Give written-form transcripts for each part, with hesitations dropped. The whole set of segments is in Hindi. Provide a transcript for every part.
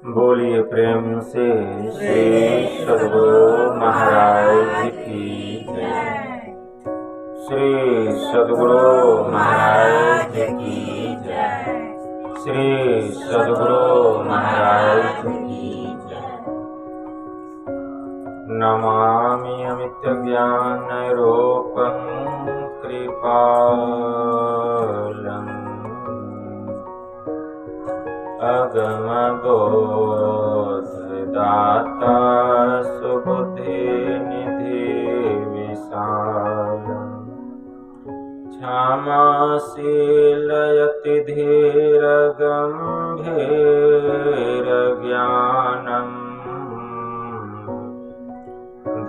बोलिए प्रेम से श्री सद्गुरु महाराज की जय। श्री सद्गुरु महाराज की जय। श्री सद्गुरु महाराज की जय। नमामि अमित ज्ञान रूपं कृपालं अगम बोध दाता सुबुद्धि निधि विशालम् क्षमाशील यति धीर गंभीर ज्ञानम्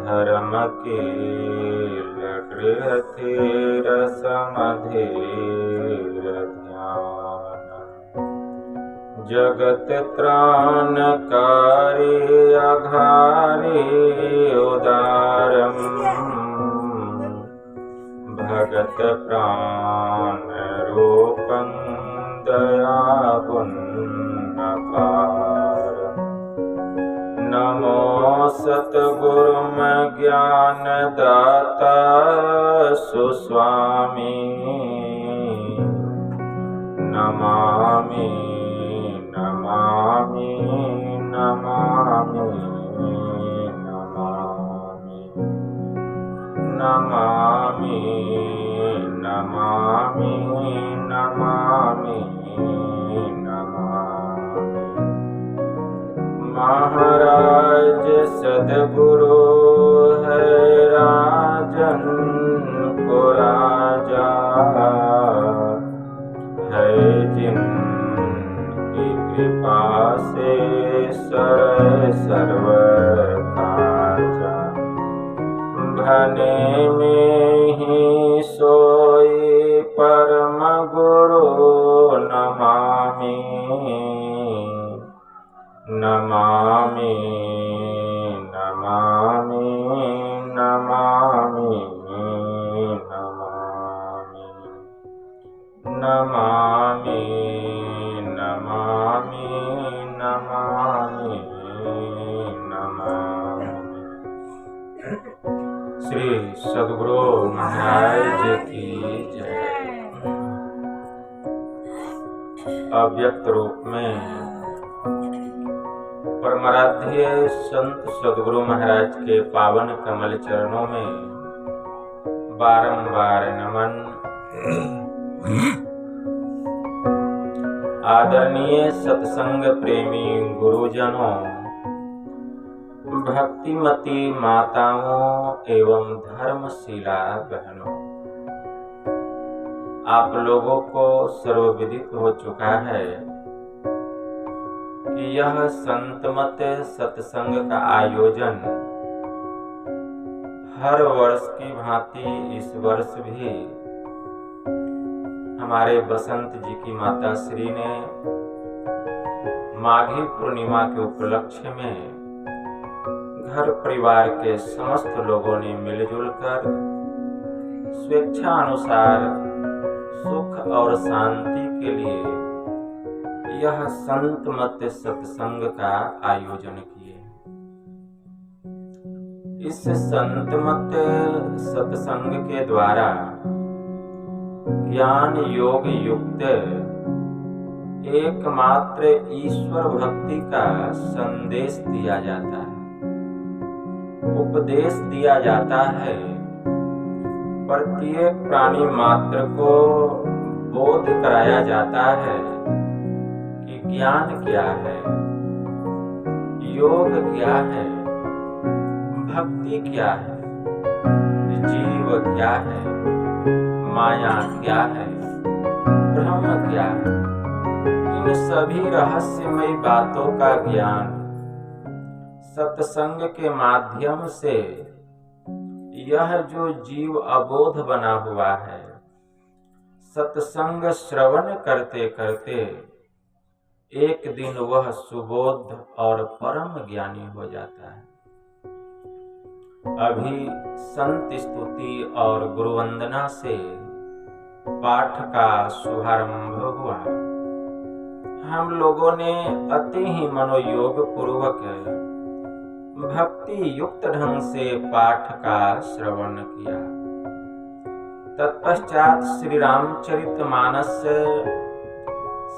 धर्म कील गृहधीर समधीर ध्यानम् जगत त्राणकारी अघारी उदारम् भगत प्राण रूपं दयापुण्यकारम् नमो सतगुरुम ज्ञान दाता सुस्वामी नमामि नमामि नमामि नमामि नमामि नमामि नमामि नमामि महाराज सद्गुरु है राजन को राजा है जिनकी कृपा से सर्व काजा भने में ही सोई परम गुरु नमामि नमामि नमामि नमामि नमामि नमामि नमामि नमामि। श्री सद्गुरु महाराज की जय। अव्यक्त रूप में परमाराध्य संत सद्गुरु महाराज के पावन कमल चरणों में बारंबार नमन। आदरणीय सत्संग प्रेमी गुरुजनों, भक्तिमती माताओं एवं धर्मशीला बहनों, आप लोगों को सर्वविदित हो चुका है कि यह संतमत सत्संग का आयोजन हर वर्ष की भांति इस वर्ष भी हमारे बसंत जी की माता श्री ने माघी पूर्णिमा के उपलक्ष्य में घर परिवार के समस्त लोगों ने मिलजुल कर स्वेच्छा अनुसार सुख और शांति के लिए यह संतमत सत्संग का आयोजन किए। इस संतमत सत्संग के द्वारा ज्ञान योग युक्त एकमात्र ईश्वर भक्ति का संदेश दिया जाता है, उपदेश दिया जाता है। प्रत्येक प्राणी मात्र को बोध कराया जाता है कि ज्ञान क्या है, योग क्या है, भक्ति क्या है, जीव क्या है, माया क्या है, ब्रह्म क्या है। इन सभी रहस्यमयी बातों का ज्ञान सत्संग के माध्यम से यह जो जीव अबोध बना हुआ है, सत्संग श्रवण करते करते एक दिन वह सुबोध और परम ज्ञानी हो जाता है। अभी संत स्तुति और गुरुवंदना से पाठ का शुभारंभ हुआ। हम लोगों ने अति ही मनोयोग पूर्वक भक्ति युक्त ढंग से पाठ का श्रवण किया। तत्पश्चात श्री रामचरितमानस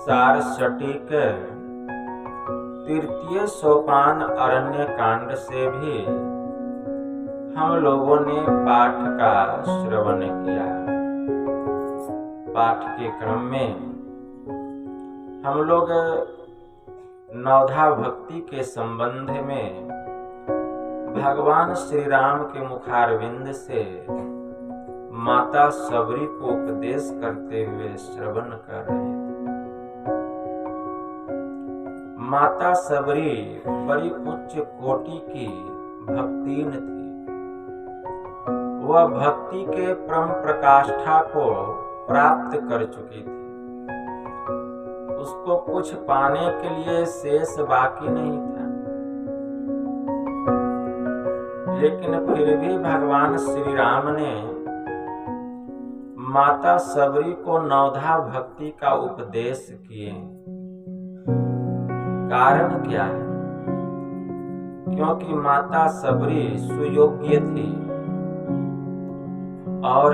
सार सटीक तृतीय सोपान अरण्य कांड से भी हम लोगों ने पाठ का श्रवण किया। पाठ के क्रम में हम लोग नवधा भक्ति के संबंध में भगवान श्री राम के मुखारविंद से माता सबरी को उपदेश करते हुए श्रवण कर रहे थे। माता सबरी बड़ी उच्च कोटि की भक्तिन थी। वह भक्ति के परम प्रकाष्ठा को प्राप्त कर चुकी थी। उसको कुछ पाने के लिए शेष बाकी नहीं था। लेकिन फिर भी भगवान श्री राम ने माता सबरी को नवधा भक्ति का उपदेश किए। कारण क्या है? क्योंकि माता सबरी सुयोग्य थी और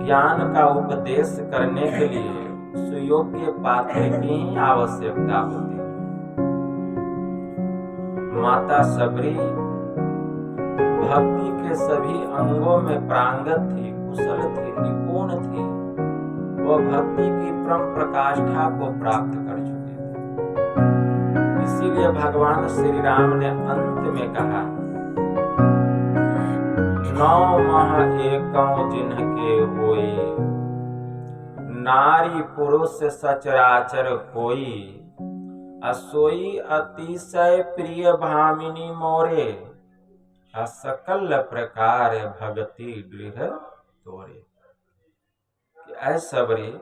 ज्ञान का उपदेश करने के लिए सुयोग्य पात्र की ही आवश्यकता होती है। माता सबरी भक्ति के सभी अंगों में प्रांगत थी, कुशल थी, निपुण थी। वह भक्ति की परम प्रकाष्ठा को प्राप्त कर चुकी थी। इसीलिए भगवान श्री राम ने अंत में कहा, नौ माह एकौ जिन्हके होई, नारी पुरुष सचराचर कोई, असोई अतिशय प्रिय भामिनी मोरे, सकल प्रकार भगति दृढ़ तोरे। ऐ सबरी,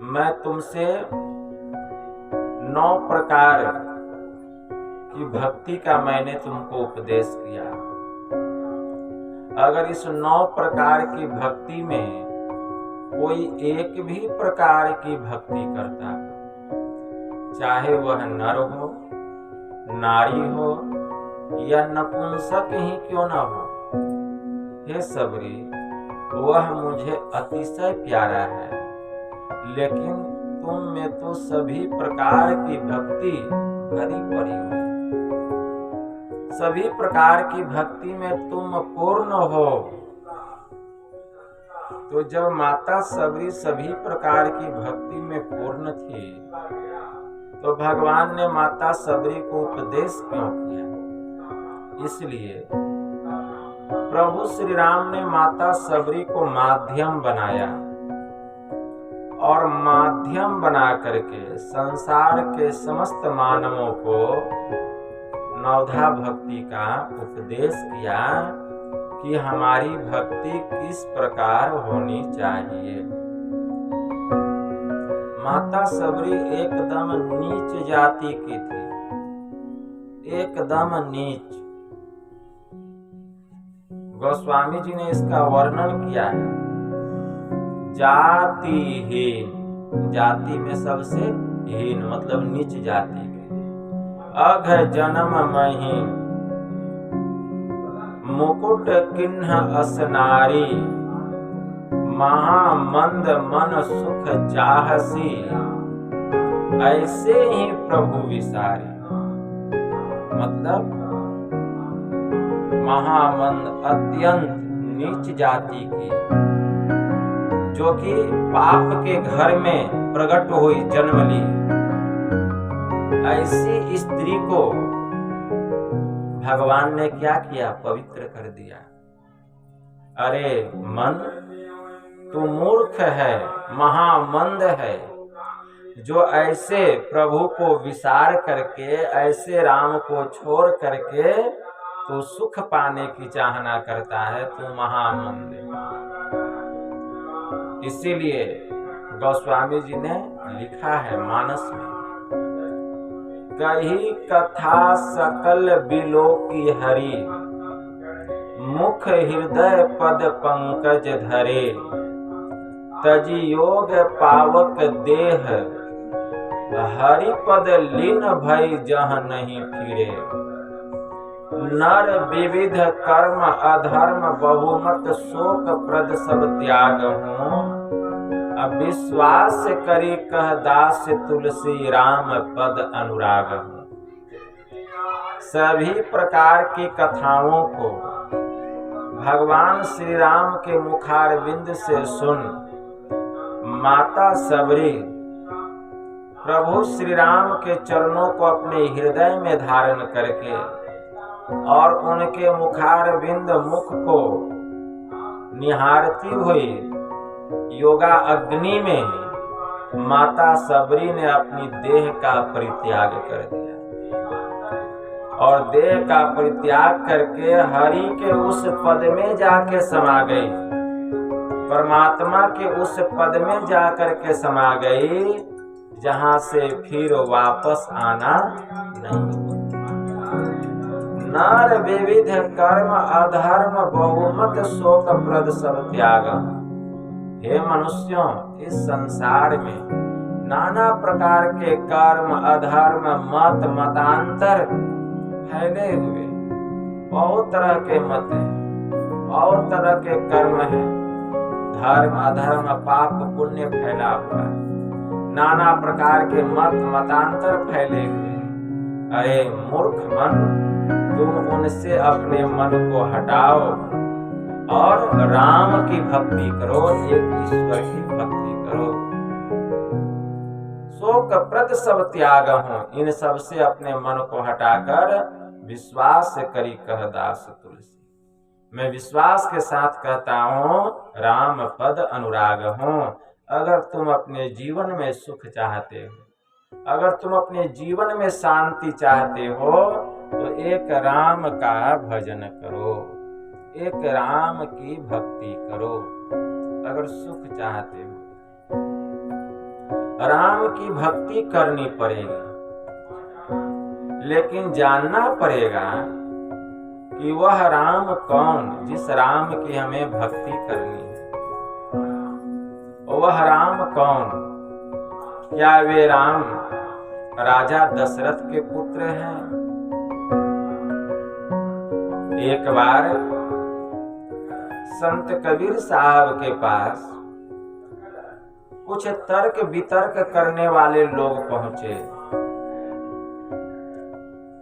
मैं तुमसे 9 प्रकार की भक्ति का मैंने तुमको उपदेश किया। अगर इस 9 प्रकार की भक्ति में कोई एक भी प्रकार की भक्ति करता, चाहे वह नर हो, नारी हो या नपुंसक ही क्यों न हो, हे सबरी, वह मुझे अतिशय प्यारा है। लेकिन तुम में तो सभी प्रकार की भक्ति भरी पड़ी हुई, सभी प्रकार की भक्ति में तुम पूर्ण हो। तो जब माता सबरी सभी प्रकार की भक्ति में पूर्ण थी, तो भगवान ने माता सबरी को उपदेश क्यों किया? इसलिए प्रभु श्री राम ने माता सबरी को माध्यम बनाया और माध्यम बना करके संसार के समस्त मानवों को नवधा भक्ति का उपदेश किया कि हमारी भक्ति किस प्रकार होनी चाहिए। माता सबरी एकदम नीच जाति की थी, एकदम नीच। गोस्वामी जी ने इसका वर्णन किया है, जातिहीन, जाति में सबसे हीन मतलब नीच जाति के, अघ जन्म मही, मुकुट किन्ह असनारी, महामंद मन सुख चाहसी, ऐसे ही प्रभु विसारी। मतलब महामंद, अत्यंत नीच जाति की, जो कि पाप के घर में प्रकट हुई, जन्म ली, ऐसी स्त्री को भगवान ने क्या किया? पवित्र कर दिया। अरे मन, तू मूर्ख है, महामंद है, जो ऐसे प्रभु को विसार करके, ऐसे राम को छोड़ करके तो सुख पाने की चाहना करता है, तू महामंद। इसीलिए गोस्वामी जी ने लिखा है मानस में, कही कथा सकल बिलो की हरि, मुख हृदय पद पंकज धरे, तजी योग पावक देह, हरि पद लीन भई जहाँ नहीं फिरे। नर विविध कर्म अधर्म बहुमत शोक प्रद सब त्याग हूँ। अविश्वास करी कह दास तुलसी राम पद अनुराग हूँ। सभी प्रकार की कथाओं को भगवान श्री राम के मुखारविंद से सुन माता सबरी प्रभु श्री राम के चरणों को अपने हृदय में धारण करके और उनके मुखारविंद मुख को निहारती हुई योगा अग्नि में माता सबरी ने अपनी देह का परित्याग कर दिया और देह का परित्याग करके हरि के उस पद में जाके समा गई, परमात्मा के उस पद में जाकर के समा गई जहां से फिर वापस आना नहीं। नर विविध कर्म अधर्म बहुमत शोक प्रद सब त्याग। हे मनुष्यों, इस संसार में नाना प्रकार के कर्म अधर्म मत मतांतर फैले हुए, बहुत तरह के मत हैं, बहुत तरह के कर्म हैं, धर्म अधर्म पाप पुण्य फैला हुआ है, नाना प्रकार के मत मतांतर फैले हुए। अरे मूर्ख मन, तुम उनसे अपने मन को हटाओ और राम की भक्ति करो, एक ईश्वर की भक्ति करो। शोक प्रद सब त्याग हूँ, इन सब से अपने मन को हटाकर विश्वास करी कह दास तुलसी। मैं विश्वास के साथ कहता हूँ राम पद अनुराग हूँ। अगर तुम अपने जीवन में सुख चाहते हो, अगर तुम अपने जीवन में शांति चाहते हो तो एक राम का भजन करो, एक राम की भक्ति करो। अगर सुख चाहते हो राम की भक्ति करनी पड़ेगी, लेकिन जानना पड़ेगा कि वह राम कौन, जिस राम की हमें भक्ति करनी है वह राम कौन। क्या वे राम राजा दशरथ के पुत्र हैं? एक बार संत कबीर साहब के पास कुछ तर्क वितर्क करने वाले लोग पहुंचे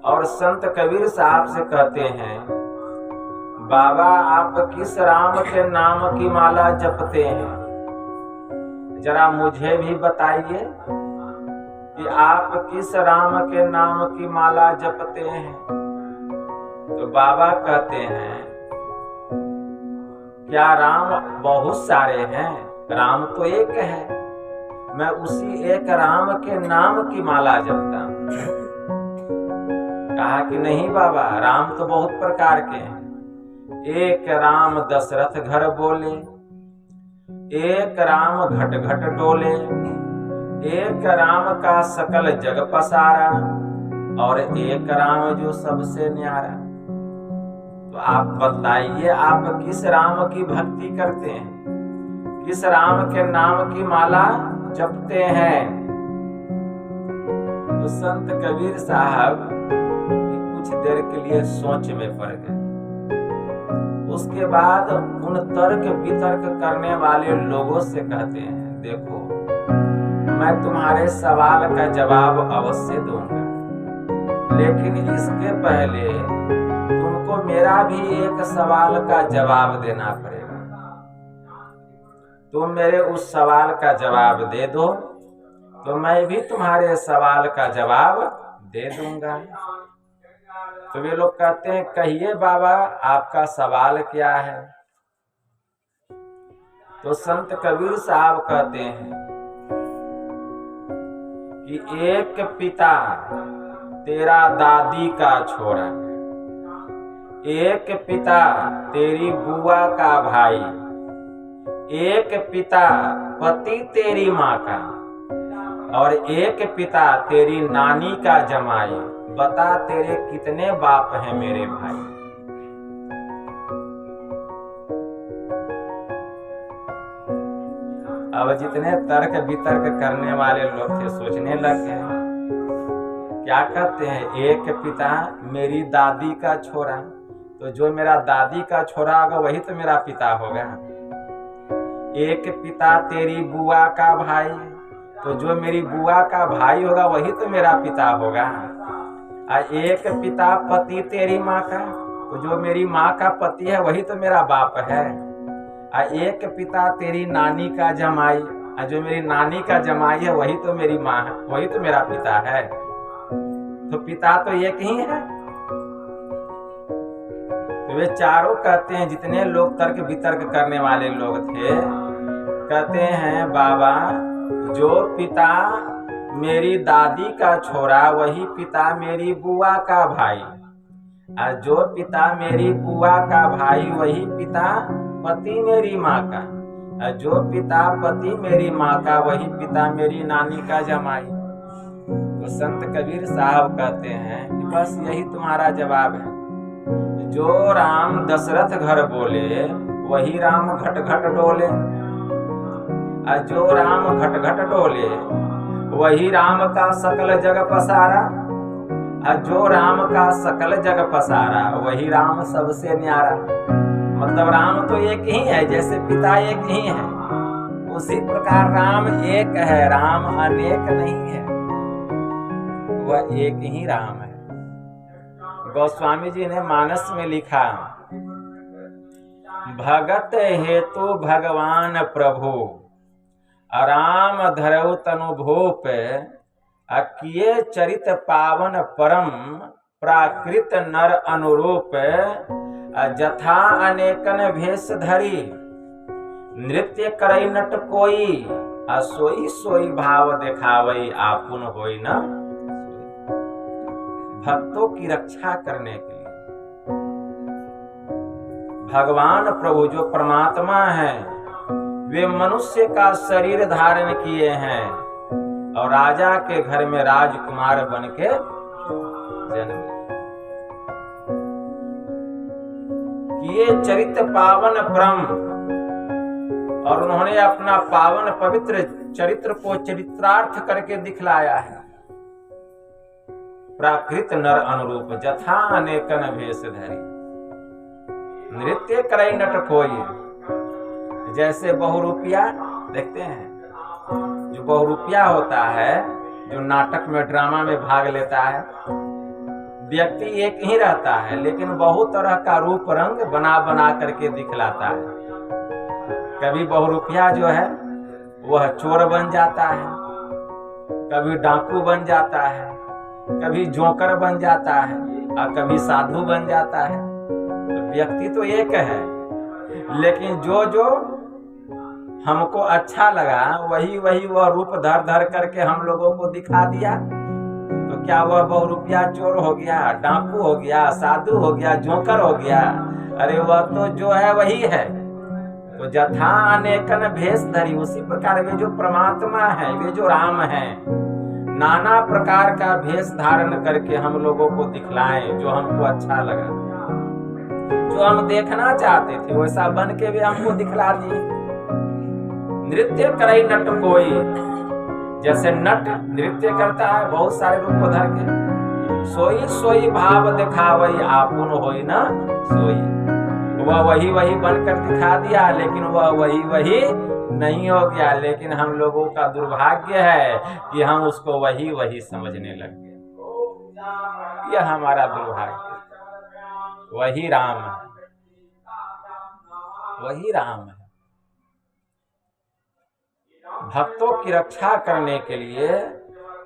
और संत कबीर साहब से कहते हैं, बाबा आप किस राम के नाम की माला जपते हैं? जरा मुझे भी बताइए कि आप किस राम के नाम की माला जपते हैं? तो बाबा कहते हैं, क्या राम बहुत सारे हैं? राम तो एक है, मैं उसी एक राम के नाम की माला जपता हूं। कहा कि नहीं बाबा, राम तो बहुत प्रकार के हैं। एक राम दशरथ घर बोले, एक राम घट घट डोले, एक राम का सकल जग पसारा और एक राम जो सबसे न्यारा। तो आप बताइए, आप किस राम की भक्ति करते हैं? किस राम के नाम की माला जपते हैं? तो संत कबीर साहब कुछ देर के लिए सोच में पड़ गए। उसके बाद उन तर्क वितर्क करने वाले लोगों से कहते हैं, देखो मैं तुम्हारे सवाल का जवाब अवश्य दूंगा, लेकिन इसके पहले तुमको मेरा भी एक सवाल का जवाब देना पड़ेगा। तुम मेरे उस सवाल का जवाब दे दो तो मैं भी तुम्हारे सवाल का जवाब दे दूंगा। तो वे लोग कहते हैं, कहिए बाबा आपका सवाल क्या है? तो संत कबीर साहब कहते हैं कि एक पिता तेरा दादी का छोरा, एक पिता तेरी बुआ का भाई, एक पिता पति तेरी माँ का और एक पिता तेरी नानी का जमाई। बता तेरे कितने बाप हैं मेरे भाई? और जितने तर्क वितर्क करने वाले लोग थे सोचने लग गए, क्या कहते हैं, एक पिता मेरी दादी का छोरा, तो जो मेरा दादी का छोरा होगा वही तो मेरा पिता होगा। एक पिता तेरी बुआ का भाई, तो जो मेरी बुआ का भाई होगा वही तो मेरा पिता होगा। एक पिता पति तेरी माँ का, तो जो मेरी माँ का पति है वही तो मेरा बाप है। एक पिता तेरी नानी का जमाई, जो मेरी नानी का जमाई है वही तो मेरी माँ है, वही तो मेरा पिता है। तो पिता तो एक ही है। तो वे चारों कहते हैं, जितने लोग तर्क वितर्क करने वाले लोग थे, कहते हैं बाबा जो पिता मेरी दादी का छोरा वही पिता मेरी बुआ का भाई, और जो पिता मेरी बुआ का भाई वही पिता पति मेरी माँ का, और जो पिता पति मेरी माँ का वही पिता मेरी नानी का जमाई। तो संत कबीर साहब कहते हैं कि बस यही तुम्हारा जवाब है। जो राम दशरथ घर बोले वही राम घट घट डोले, और जो राम घट घट डोले वही राम का सकल जग पसारा, और जो राम का सकल जग पसारा वही राम सबसे न्यारा। मतलब राम तो एक ही है, जैसे पिता एक ही है उसी प्रकार राम एक है, राम अनेक नहीं है, वह एक ही राम है। गोस्वामी जी ने मानस में लिखा, भगत हेतु भगवान प्रभु राम धरऊ तनु भूप, किए चरित पावन परम प्राकृत नर अनुरूप, जथा अनेकन भेष धरी नृत्य करई नट कोई, सोई सोई भाव देखावई आपुन होई न। भक्तों की रक्षा करने के लिए भगवान प्रभु जो परमात्मा है वे मनुष्य का शरीर धारण किए हैं और राजा के घर में राजकुमार बन के जन्म किए चरित पावन ब्रह्म, और उन्होंने अपना पावन पवित्र चरित्र को चरित्रार्थ करके दिखलाया है। प्राकृत नर अनुरूप जथा अनेकन भेष धरी नृत्य करई नट कोई। जैसे बहुरूपिया देखते हैं, जो बहुरूपिया होता है, जो नाटक में ड्रामा में भाग लेता है, व्यक्ति एक ही रहता है लेकिन बहुत तरह का रूप रंग बना बना करके दिखलाता है। कभी बहुरूपिया जो है वह चोर बन जाता है, कभी डाकू बन जाता है, कभी जोकर बन जाता है और कभी साधु बन जाता है। तो व्यक्ति तो एक है लेकिन जो जो हमको अच्छा लगा वही वही वह रूप धर धर करके हम लोगों को दिखा दिया। तो क्या वह बहुरूपिया चोर हो गया, डाकू हो गया, साधु हो गया, जोकर हो गया? अरे वह तो जो है वही है। तो जथा अनेकन भेष धरी, उसी प्रकार वे जो परमात्मा है, वे जो राम है, नाना प्रकार का भेष धारण करके हम लोगों को दिखलाएं जो हमको अच्छा लगा, जो हम देखना चाहते थे वैसा बन के वे हमको दिखला दिए। नृत्य करई नट कोई, जैसे नट नृत्य करता है बहुत सारे रूप को धर के, सोई सोई भाव दिखावई आपुन होई न सोई। वह वही वही बनकर दिखा दिया लेकिन वह वही वही नहीं हो गया। लेकिन हम लोगों का दुर्भाग्य है कि हम उसको वही वही समझने लग गए। यह हमारा दुर्भाग्य। वही राम है, वही राम है। भक्तों की रक्षा करने के लिए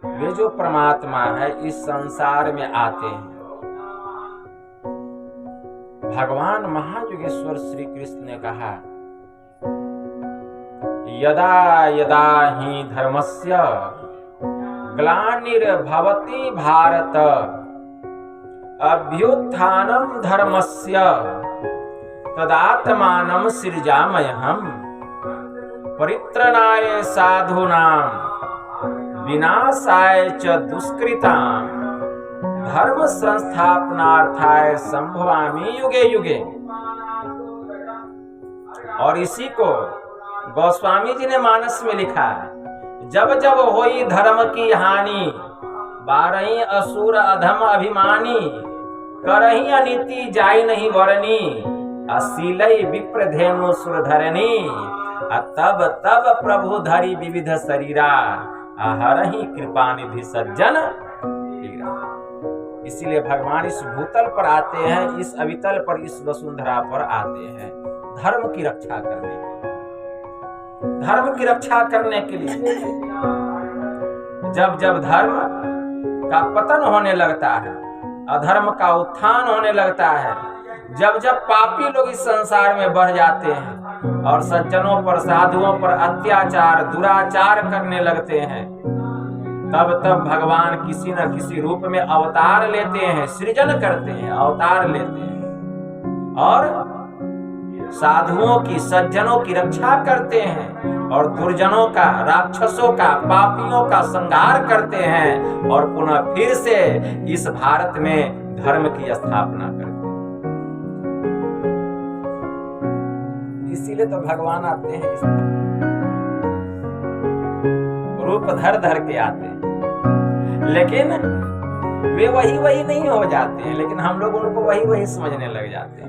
वे जो परमात्मा है इस संसार में आते हैं। भगवान महायुगेश्वर श्री कृष्ण ने कहा, यदा यदा हि धर्मस्य ग्लानिर्भवति भारत अभ्युत्थानं धर्मस्य तदात्मानं सृजाम्यहम् परित्रणाय साधूनां विनाशाय च दुष्कृतां धर्म संस्थापनार्थाय संभवामि युगे युगे। और इसी को गोस्वामी जी ने मानस में लिखा, जब जब होई धर्म की हानि, बारही असुर अधम अभिमानी, करही अनीति जाई नहीं वरनी, असीलई विप्र धेनु सुरधरनी, तब तब प्रभु धरी विविध शरीरा, हरहि कृपा निधि सज्जन। इसीलिए भगवान इस भूतल पर आते हैं, इस अवितल पर, इस वसुंधरा पर आते हैं धर्म की रक्षा करने के लिए, धर्म की रक्षा करने के लिए। जब जब धर्म का पतन होने लगता है, अधर्म का उत्थान होने लगता है, जब जब पापी लोग इस संसार में बढ़ जाते हैं और सज्जनों पर, साधुओं पर अत्याचार, दुराचार करने लगते हैं, तब तब भगवान किसी न किसी रूप में अवतार लेते हैं, सृजन करते हैं, अवतार लेते हैं और साधुओं की, सज्जनों की रक्षा करते हैं और दुर्जनों का, राक्षसों का, पापियों का संहार करते हैं और पुनः फिर से इस भारत में धर्म की स्थापना करते हैं। इसीलिए तो भगवान आते हैं, इस रूप धर धर के आते हैं, लेकिन वे वही नहीं हो जाते हैं, लेकिन हम लोग उनको वही समझने लग जाते हैं।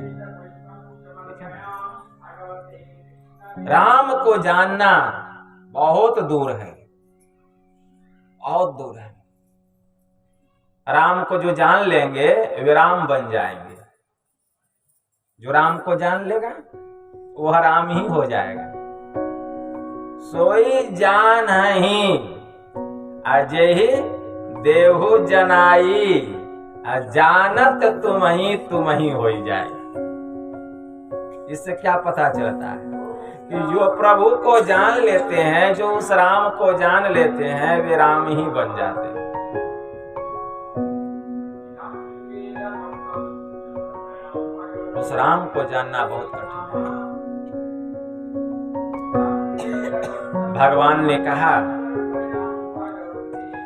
राम को जानना बहुत दूर है, बहुत दूर है। राम को जो जान लेंगे वे राम बन जाएंगे, जो राम को जान लेगा वह राम ही हो जाएगा। सोई जान ही अजहि देहु जनाई, जानत तुम ही हो जाए। इससे क्या पता चलता है कि जो प्रभु को जान लेते हैं, जो उस राम को जान लेते हैं, वे राम ही बन जाते हैं। उस राम को जानना बहुत कठिन है। भगवान ने कहा,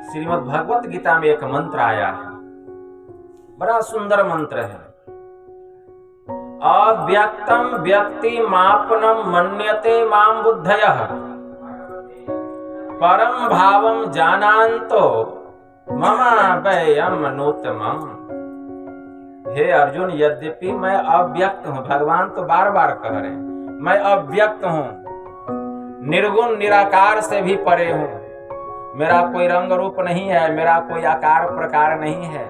श्रीमद् भगवत गीता में एक मंत्र आया है, बड़ा सुंदर मंत्र है। अव्यक्तम व्यक्ति मापनम मन्यते माम बुद्धयः, परम भावम जानान्तो ममाभयम नूतमम्। हे अर्जुन, यद्यपि मैं अव्यक्त हूं, भगवान तो बार बार कह रहे हैं, मैं अव्यक्त हूं, निर्गुण निराकार से भी परे हूं, मेरा कोई रंग रूप नहीं है, मेरा कोई आकार प्रकार नहीं है।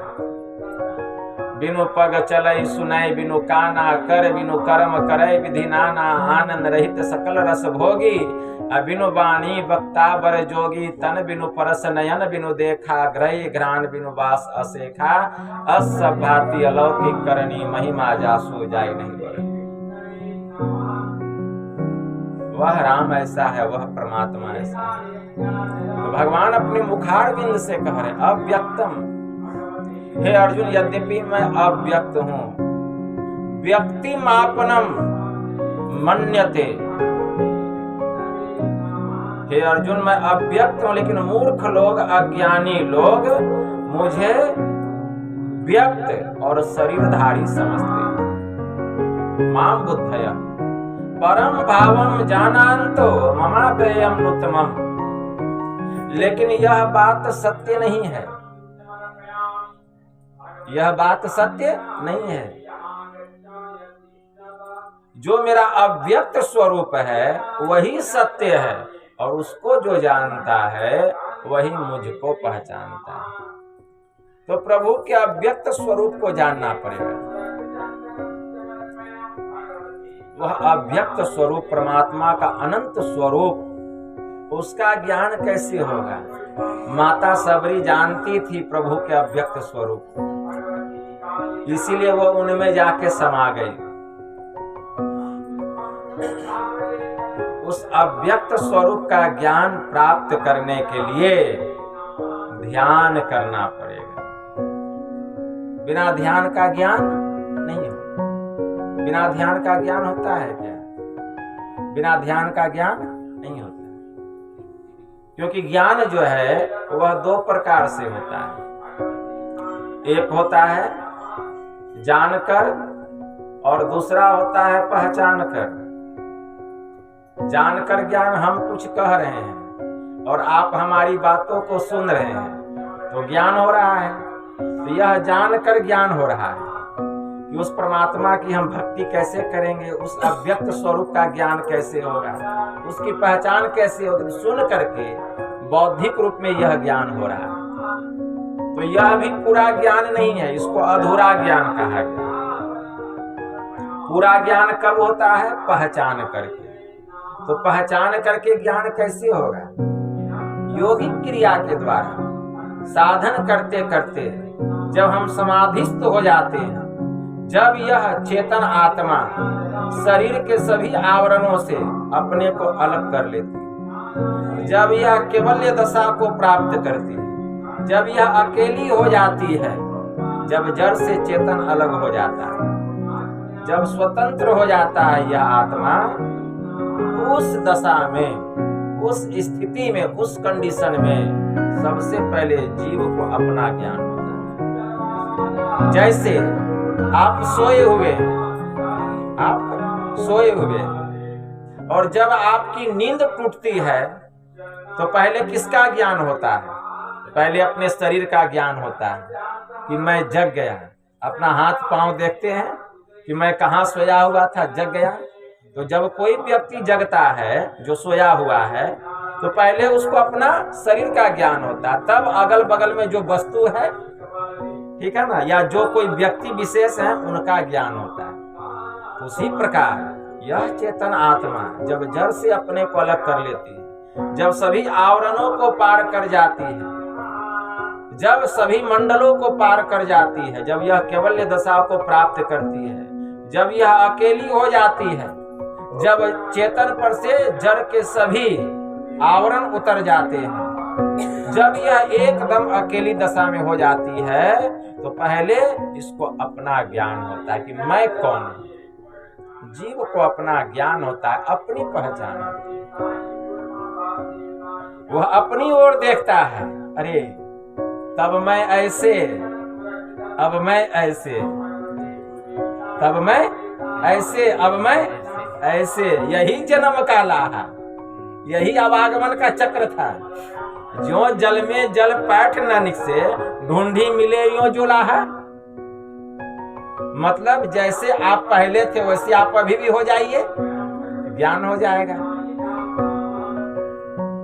बिनु पग चलई सुनई, बिनु काना कर, बिनु कर्म करई विधि नाना, आनंद रहित सकल रस भोगी, बिनु वाणी वक्ता बर जोगी, तन बिनु परस नयन, बिनु देखा ग्रही घ्राण, बिनु वास असेखा, अस भांति अलौकिक करनी, महिमा जासु जाय नहीं बरनी। वह राम ऐसा है, वह परमात्मा ऐसा है। तो भगवान अपने मुखार बिंद से कह रहे, अव्यक्तम। हे अर्जुन, यद्यपि मैं अव्यक्त हूं, व्यक्ति मापनम मन्यते। हे अर्जुन, मैं अव्यक्त हूं, लेकिन मूर्ख लोग, अज्ञानी लोग मुझे व्यक्त और शरीरधारी समझते। माम बुद्धय परम भावम जानान्तो ममाभयम नूतमम्। लेकिन यह बात सत्य नहीं है, यह बात सत्य नहीं है। जो मेरा अव्यक्त स्वरूप है वही सत्य है, और उसको जो जानता है वही मुझको पहचानता है। तो प्रभु के अव्यक्त स्वरूप को जानना पड़ेगा। वह अव्यक्त स्वरूप, परमात्मा का अनंत स्वरूप, उसका ज्ञान कैसे होगा? माता सबरी जानती थी प्रभु के अव्यक्त स्वरूप, इसीलिए वो उनमें जाके समा गई। उस अव्यक्त स्वरूप का ज्ञान प्राप्त करने के लिए ध्यान करना पड़ेगा। बिना ध्यान का ज्ञान नहीं हो। बिना ध्यान का ज्ञान होता है क्या? बिना ध्यान का ज्ञान नहीं होता, क्योंकि ज्ञान जो है वह दो प्रकार से होता है। एक होता है जानकर और दूसरा होता है पहचान कर। जानकर ज्ञान हम कुछ कह रहे हैं और आप हमारी बातों को सुन रहे हैं तो ज्ञान हो रहा है। तो यह जानकर ज्ञान हो रहा है कि उस परमात्मा की हम भक्ति कैसे करेंगे, उस अव्यक्त स्वरूप का ज्ञान कैसे होगा, उसकी पहचान कैसे होगी। सुन करके बौद्धिक रूप में यह ज्ञान हो रहा है। तो यह भी पूरा ज्ञान नहीं है, इसको अधूरा ज्ञान कहा गया। पूरा ज्ञान कब होता है? पहचान करके। तो पहचान करके ज्ञान कैसे होगा? योगिक क्रिया के द्वारा साधन करते करते जब हम समाधिस्थ हो जाते हैं, जब यह चेतन आत्मा शरीर के सभी आवरणों से अपने को अलग कर लेती है, जब यह केवल्य दशा को प्राप्त करती है, जब यह अकेली हो जाती है, जब जड़ से चेतन अलग हो जाता है, जब स्वतंत्र हो जाता है यह आत्मा, उस दशा में, उस स्थिति में, उस कंडीशन में सबसे पहले जीव को अपना ज्ञान होता है। जैसे आप सोए हुए और जब आपकी नींद टूटती है तो पहले किसका ज्ञान होता है? पहले अपने शरीर का ज्ञान होता है कि मैं जग गया। अपना हाथ पांव देखते हैं कि मैं कहाँ सोया हुआ था, जग गया। तो जब कोई व्यक्ति जगता है जो सोया हुआ है तो पहले उसको अपना शरीर का ज्ञान होता है, तब अगल बगल में जो वस्तु है, ठीक है ना, या जो कोई व्यक्ति विशेष है उनका ज्ञान होता है। उसी प्रकार यह चेतन आत्मा जब जड़ से अपने को अलग कर लेती है, जब सभी आवरणों को पार कर जाती है, जब सभी मंडलों को पार कर जाती है, जब यह केवल्य दशा को प्राप्त करती है, जब यह अकेली हो जाती है, जब चेतन पर से जड़ के सभी आवरण उतर जाते हैं, जब यह एकदम अकेली दशा में हो जाती है, तो पहले इसको अपना ज्ञान होता है कि मैं कौन हूं। जीव को अपना ज्ञान होता है, अपनी पहचान होती है। वह अपनी ओर देखता है, अरे तब मैं ऐसे, अब मैं ऐसे, तब मैं ऐसे, अब मैं ऐसे। यही जन्म का लाहा, यही आवागमन का चक्र था। जो जल में जल पैठ न निकसे, ढूंढी मिले यो जो लाहा। मतलब जैसे आप पहले थे वैसे आप अभी भी हो जाइए, ज्ञान हो जाएगा।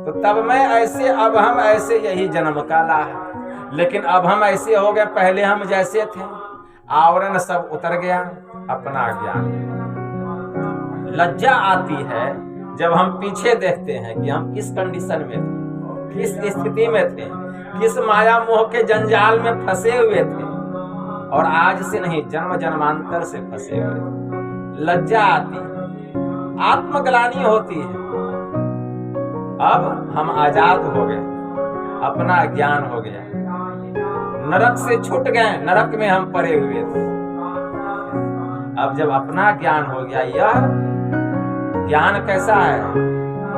तो तब मैं ऐसे, अब हम ऐसे, यही जन्म का लाहा। लेकिन अब हम ऐसे हो गए, पहले हम जैसे थे, आवरण सब उतर गया, अपना ज्ञान। लज्जा आती है जब हम पीछे देखते हैं कि हम किस कंडीशन में थे, किस स्थिति में थे, किस माया मोह के जंजाल में फंसे हुए थे, और आज से नहीं, जन्म जन्मांतर से फंसे हुए। लज्जा आती है, आत्मग्लानि होती है। अब हम आजाद हो गए, अपना ज्ञान हो गया, नरक से छूट गए, नरक में हम पड़े हुए थे। अब जब अपना ज्ञान हो गया, यह ज्ञान कैसा है,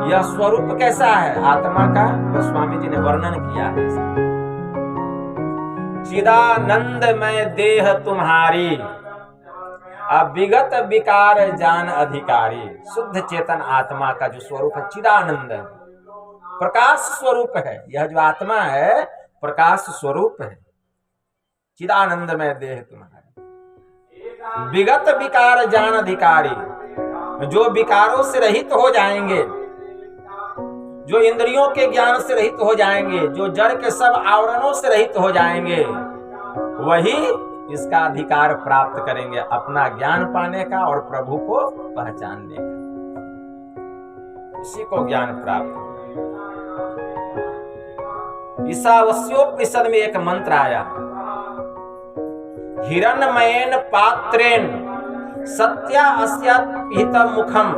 यह स्वरूप कैसा है आत्मा का, तो स्वामी जी ने वर्णन किया है। चिदानंद में देह तुम्हारी, अविगत विकार जान अधिकारी। शुद्ध चेतन आत्मा का जो स्वरूप है चिदानंद है, प्रकाश स्वरूप है। यह जो आत्मा है प्रकाश स्वरूप है। चिदानंद में देह तुम्हारी, विगत विकार जान अधिकारी। जो विकारों से रहित हो जाएंगे, जो इंद्रियों के ज्ञान से रहित हो जाएंगे, जो जड़ के सब आवरणों से रहित हो जाएंगे, वही इसका अधिकार प्राप्त करेंगे, अपना ज्ञान पाने का और प्रभु को पहचानने का। उसी को ज्ञान प्राप्त हो। ईशावास्योपनिषद में एक मंत्र आया, हिरण्मयेन पात्रेण सत्या अस्यापिहित मुखम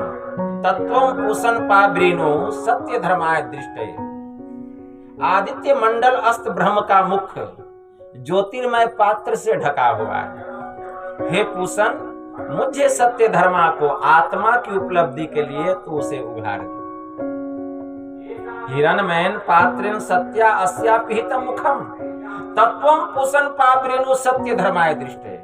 तत्वं पूषण पावृणो सत्य धर्माय दृष्टये। आदित्य मंडल अस्त ब्रह्म का मुख ज्योतिर्मय पात्र से ढका हुआ है। हे पूषण, मुझे सत्य धर्मा को, आत्मा की उपलब्धि के लिए तू उसे उघाड़ दे। हिरण्मयेन पात्रेण सत्या अस्यापिहित मुखम तत्वं पूषण पावृणो सत्य धर्माय दृष्टये।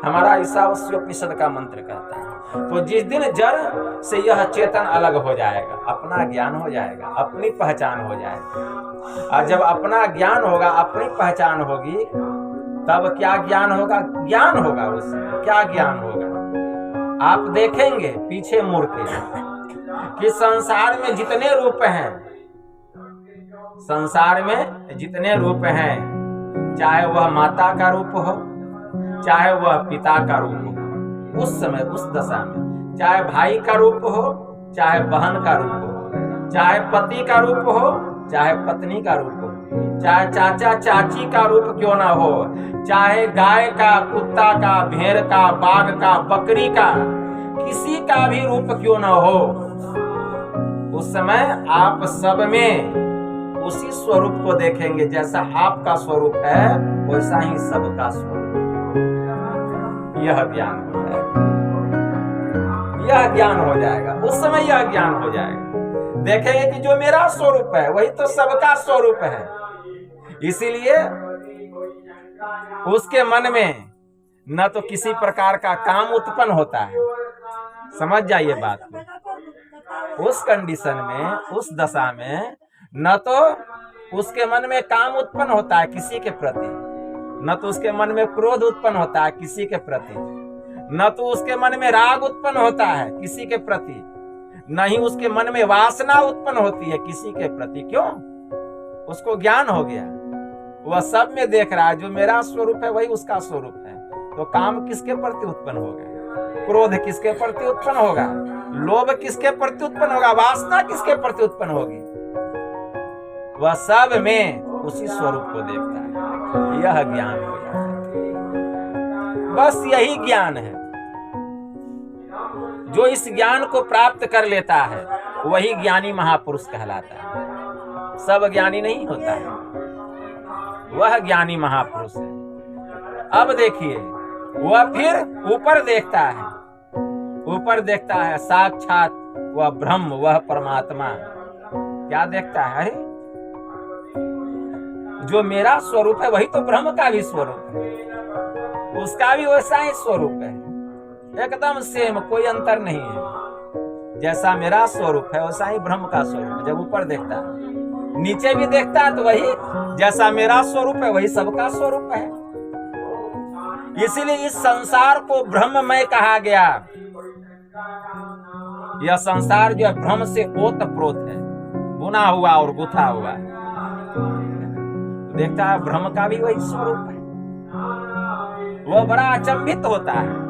हमारा ईशावास्योपनिषद का मंत्र कहता है, तो जिस दिन जड़ से यह चेतन अलग हो जाएगा, अपना ज्ञान हो जाएगा, अपनी पहचान हो जाएगी। और जब अपना ज्ञान होगा, अपनी पहचान होगी, तब क्या ज्ञान होगा? ज्ञान होगा। उसमें क्या ज्ञान होगा? आप देखेंगे पीछे मुड़ के कि संसार में जितने रूप हैं, संसार में जितने रूप हैं, चाहे वह माता का रूप हो, चाहे वह पिता का रूप हो, उस समय उस दशा में, चाहे भाई का रूप हो, चाहे बहन का रूप हो, चाहे पति का रूप हो, चाहे पत्नी का रूप हो, चाहे चाचा चाची का रूप क्यों ना हो, चाहे गाय का, कुत्ता का, भेड़ का, बाघ का, बकरी का, किसी का भी रूप क्यों ना हो, उस समय आप सब में उसी स्वरूप को देखेंगे। जैसा आपका स्वरूप है वैसा ही सबका स्वरूप। यह ज्ञान हो जाएगा, यह ज्ञान हो जाएगा। उस समय यह ज्ञान हो जाएगा। देखेंगे कि जो मेरा स्वरूप है वही तो सबका स्वरूप है। इसीलिए उसके मन में न तो किसी प्रकार का काम उत्पन्न होता है। समझ जाइए बात को। उस कंडीशन में, उस दशा में न तो उसके मन में काम उत्पन्न होता है किसी के प्रति, न तो उसके मन में क्रोध उत्पन्न होता है किसी के प्रति, न तो उसके मन में राग उत्पन्न होता है किसी के प्रति, न ही उसके मन में वासना उत्पन्न होती है किसी के प्रति। क्यों? उसको ज्ञान हो गया। वह सब में देख रहा है जो मेरा स्वरूप है वही उसका स्वरूप है। तो काम किसके प्रति उत्पन्न होगा? क्रोध किसके प्रति उत्पन्न होगा? लोभ किसके प्रति उत्पन्न होगा? वासना किसके प्रति उत्पन्न होगी? वह सब में उसी स्वरूप को देखता है। यह ज्ञान हो जाता है। बस यही ज्ञान है। जो इस ज्ञान को प्राप्त कर लेता है वही ज्ञानी महापुरुष कहलाता है। सब ज्ञानी नहीं होता है, वह ज्ञानी महापुरुष है। अब देखिए, वह फिर ऊपर देखता है, ऊपर देखता है साक्षात वह ब्रह्म, वह परमात्मा। क्या देखता है? अरे जो मेरा स्वरूप है वही तो ब्रह्म का भी स्वरूप है, उसका भी वैसा ही स्वरूप है, एकदम सेम, कोई अंतर नहीं है। जैसा मेरा स्वरूप है वैसा ही ब्रह्म का स्वरूप है। जब ऊपर देखता है, नीचे भी देखता है तो वही, जैसा मेरा स्वरूप है वही सबका स्वरूप है। इसीलिए इस संसार को ब्रह्ममय कहा गया। यह संसार जो है ब्रह्म से ओतप्रोत है, बुना हुआ और गुथा हुआ। देखता है ब्रह्म का भी वही स्वरूप है। वह बड़ा अचंभित होता है।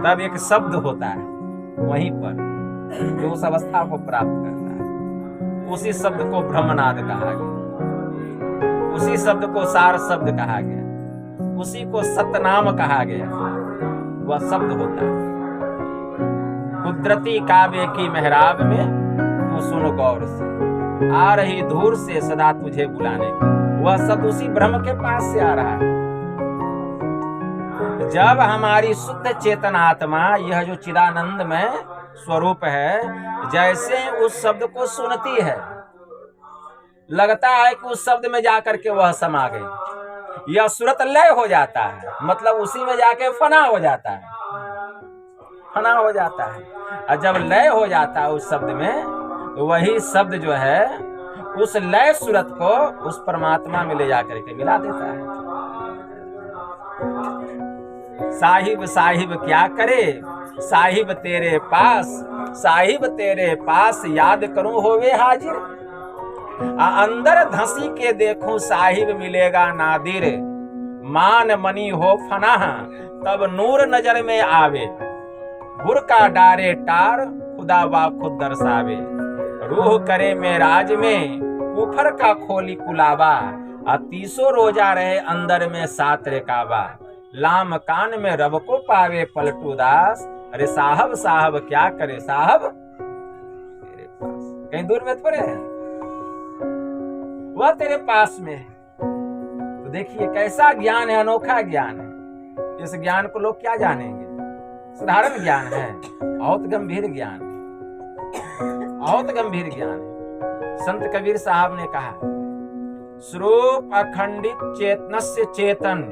तब एक शब्द होता है वहीं पर जो उस अवस्था को प्राप्त करता है। उसी शब्द को ब्रह्मनाद कहा गया, उसी शब्द को सार शब्द कहा गया, उसी को सतनाम कहा गया। वह शब्द होता है। कुदरती काबे की मेहराब में तू सुन गौर से, आ रही दूर से सदा तुझे बुलाने। वह शब्द उसी ब्रह्म के पास से आ रहा है। जब हमारी शुद्ध चेतन आत्मा, यह जो चिदानंद में स्वरूप है, जैसे उस शब्द को सुनती है, लगता है कि उस शब्द में जाकर के वह समा गई। यह सूरत लय हो जाता है, मतलब उसी में जाके फना हो जाता है, फना हो जाता है। और जब लय हो जाता है उस शब्द में, तो वही शब्द जो है उस लय सूरत को उस परमात्मा में ले जाकर के मिला देता है। साहिब साहिब क्या करे, साहिब तेरे पास, साहिब तेरे पास याद करूं होवे हाजिर। अंदर धंसी के देखूं साहिब मिलेगा नादिर। मान मनी हो फना तब नूर नजर में आवे। गुर का डारे टार खुदा वा खुद दर्शावे। रूह करे में राज में कुफर का खोली कुलावा। 30 रोजा रहे अंदर में 7 रेकाबा। लाम कान में रब को पावे पलटू दास। अरे साहब साहब क्या करे साहब तेरे पास, कहीं दूर में थोड़े है, वह तेरे पास में है। तो देखिए कैसा ज्ञान है, अनोखा ज्ञान है। इस ज्ञान को लोग क्या जानेंगे? साधारण ज्ञान है, बहुत गंभीर ज्ञान है, बहुत गंभीर ज्ञान है। संत कबीर साहब ने कहा, स्वरूप अखंडित चेतनस्य चेतन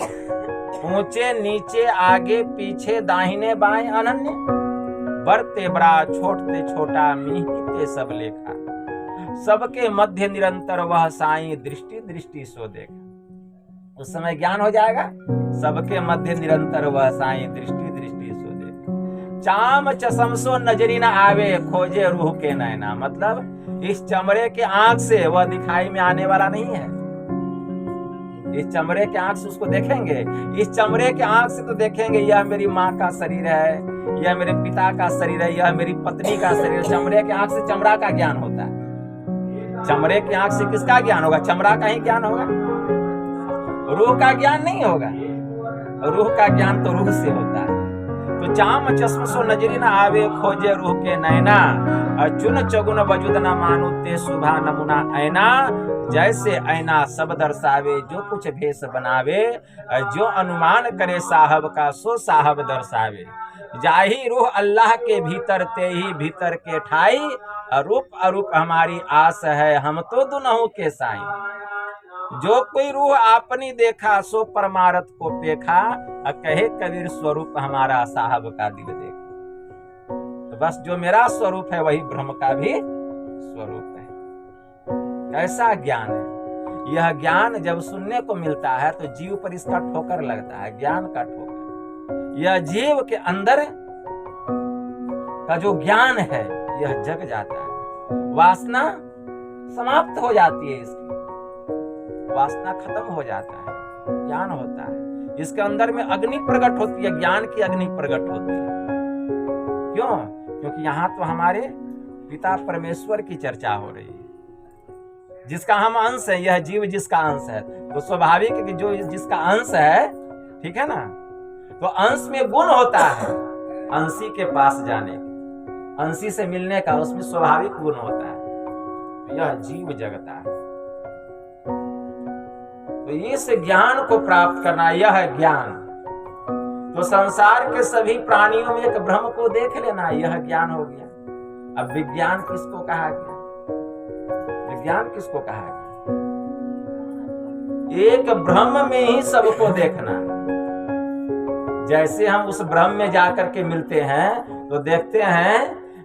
ऊंचे नीचे आगे पीछे दाहिने बाएं अनन्य, बड़ते बड़ा छोटते छोटा मीते सब लेखा, सबके मध्य निरंतर वह साईं दृष्टि दृष्टि सो देखा। उस समय ज्ञान हो जाएगा, सबके मध्य निरंतर वह साईं दृष्टि दृष्टि सो देखा। चाम चसम सो नजरी न आवे, खोजे रूह के नैना, मतलब इस चमड़े के आंख से वह दिखाई में आने वाला नहीं है। इस चमड़े के आंख से उसको देखेंगे, इस चमड़े के आंख से तो देखेंगे यह मेरी माँ का शरीर है, यह मेरे पिता का शरीर है, यह मेरी पत्नी का शरीर है। चमड़े के आंख से चमड़ा का ज्ञान होता है। चमड़े की आंख से किसका ज्ञान होगा? चमड़ा का ही ज्ञान होगा, रूह का ज्ञान नहीं होगा। रूह का ज्ञान तो रूह से होता है। तो चाम चश्म सो नजरी न आवे, खोजे रूह के नैना, चुन चगुन वजुद न मानु ते शुभा नमुना ऐना। जैसे ऐना सब दर्शावे, जो कुछ भेष बनावे, जो अनुमान करे साहब का सो साहब दर्शावे। जाही रूह अल्लाह के भीतर, ते ही भीतर के ठाई, रूप अरूप हमारी आस है, हम तो दुनहु के साईं। जो कोई रूह आपनी देखा, सो परमारथ को पेखा, कहे कबीर स्वरूप हमारा साहब का दिल देखा। तो बस जो मेरा स्वरूप है वही ब्रह्म का भी स्वरूप है। कैसा ज्ञान है यह! ज्ञान जब सुनने को मिलता है तो जीव पर इसका ठोकर लगता है, ज्ञान का ठोकर। यह जीव के अंदर का जो ज्ञान है यह जग जाता है। वासना समाप्त हो जाती है, इसकी वासना खत्म हो जाता है, ज्ञान होता है। इसके अंदर में अग्नि प्रकट होती है, ज्ञान की अग्नि प्रकट होती है। क्यों? क्योंकि यहाँ तो हमारे पिता परमेश्वर की चर्चा हो रही है, जिसका हम अंश है। यह जीव जिसका अंश है, तो स्वाभाविक है कि जो जिसका अंश है, ठीक है ना, तो अंश में गुण होता है अंशी के पास जाने, अंशी से मिलने का उसमें स्वाभाविक गुण होता है। यह जीव जगता है। तो इस ज्ञान को प्राप्त करना, यह ज्ञान। तो संसार के सभी प्राणियों में एक ब्रह्म को देख लेना, यह ज्ञान हो गया। अब विज्ञान किसको कहा गया? विज्ञान किसको कहा गया? एक ब्रह्म में ही सबको देखना। जैसे हम उस ब्रह्म में जाकर के मिलते हैं तो देखते हैं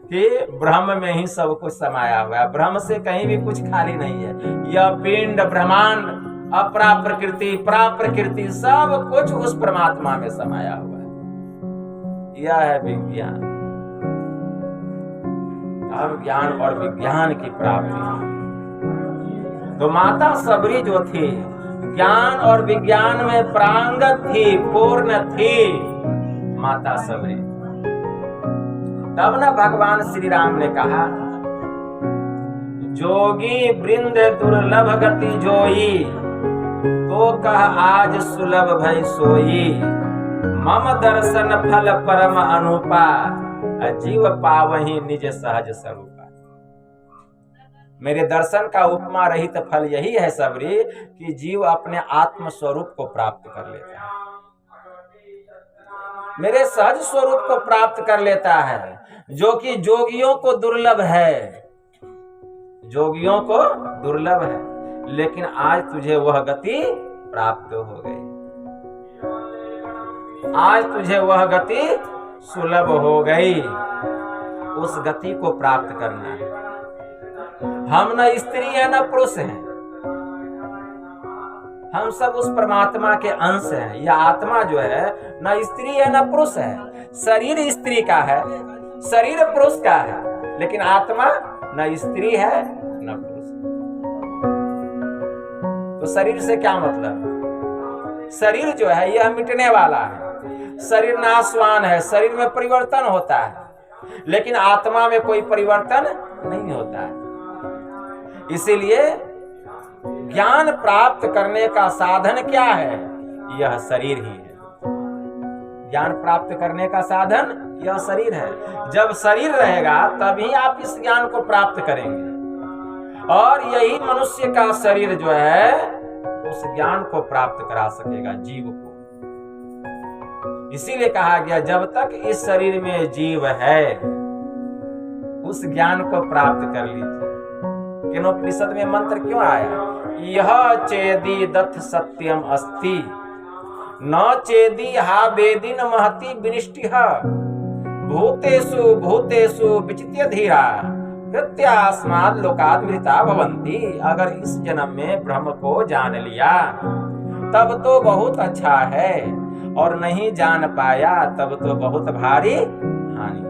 कि ब्रह्म में ही सब कुछ समाया हुआ है, ब्रह्म से कहीं भी कुछ खाली नहीं है। यह पिंड ब्रह्मांड, अपरा प्रकृति परा प्रकृति, सब कुछ उस परमात्मा में समाया हुआ है। यह है विज्ञान। अब ज्ञान और विज्ञान की प्राप्ति। तो माता सबरी जो थी, ज्ञान और विज्ञान में प्रांगत थी, पूर्ण थी माता सबरी। तब न भगवान श्री राम ने कहा, जोगी वृंद दुर्लभ गति जोई, तो कह आज सुलभ भई सोई। मम दर्शन फल परम अनुपा, जीव पावहि निज सहज स्वरूपा। मेरे दर्शन का उपमा रहित फल यही है सबरी, कि जीव अपने आत्म स्वरूप को प्राप्त कर लेता है, मेरे सहज स्वरूप को प्राप्त कर लेता है, जो कि जोगियों को दुर्लभ है, जोगियों को दुर्लभ है। लेकिन आज तुझे वह गति प्राप्त हो गई, आज तुझे वह गति सुलभ हो गई। उस गति को प्राप्त करना है। हम न स्त्री है न पुरुष हैं, हम सब उस परमात्मा के अंश हैं। यह आत्मा जो है न स्त्री है न पुरुष है। शरीर स्त्री का है, शरीर पुरुष का है, लेकिन आत्मा न स्त्री है न पुरुष। तो शरीर से क्या मतलब? शरीर जो है यह मिटने वाला है, शरीर नाशवान है, शरीर में परिवर्तन होता है, लेकिन आत्मा में कोई परिवर्तन नहीं होता है। इसीलिए ज्ञान प्राप्त करने का साधन क्या है? यह शरीर ही है। ज्ञान प्राप्त करने का साधन यह शरीर है। जब शरीर रहेगा तभी आप इस ज्ञान को प्राप्त करेंगे, और यही मनुष्य का शरीर जो है उस ज्ञान को प्राप्त करा सकेगा जीव को। इसीलिए कहा गया, जब तक इस शरीर में जीव है उस ज्ञान को प्राप्त कर लीजिए। केनोपनिषद में मंत्र क्यों आया? यह चेदी दथ सत्यम अस्ति, न चेदी हा वेदिन महति विनिष्टिः भूतेषु भूतेषु विचित्य धीरा कृत्यास्माद् लोकात् मृता भवन्ति। अगर इस जन्म में ब्रह्म को जान लिया तब तो बहुत अच्छा है, और नहीं जान पाया तब तो बहुत भारी हानि।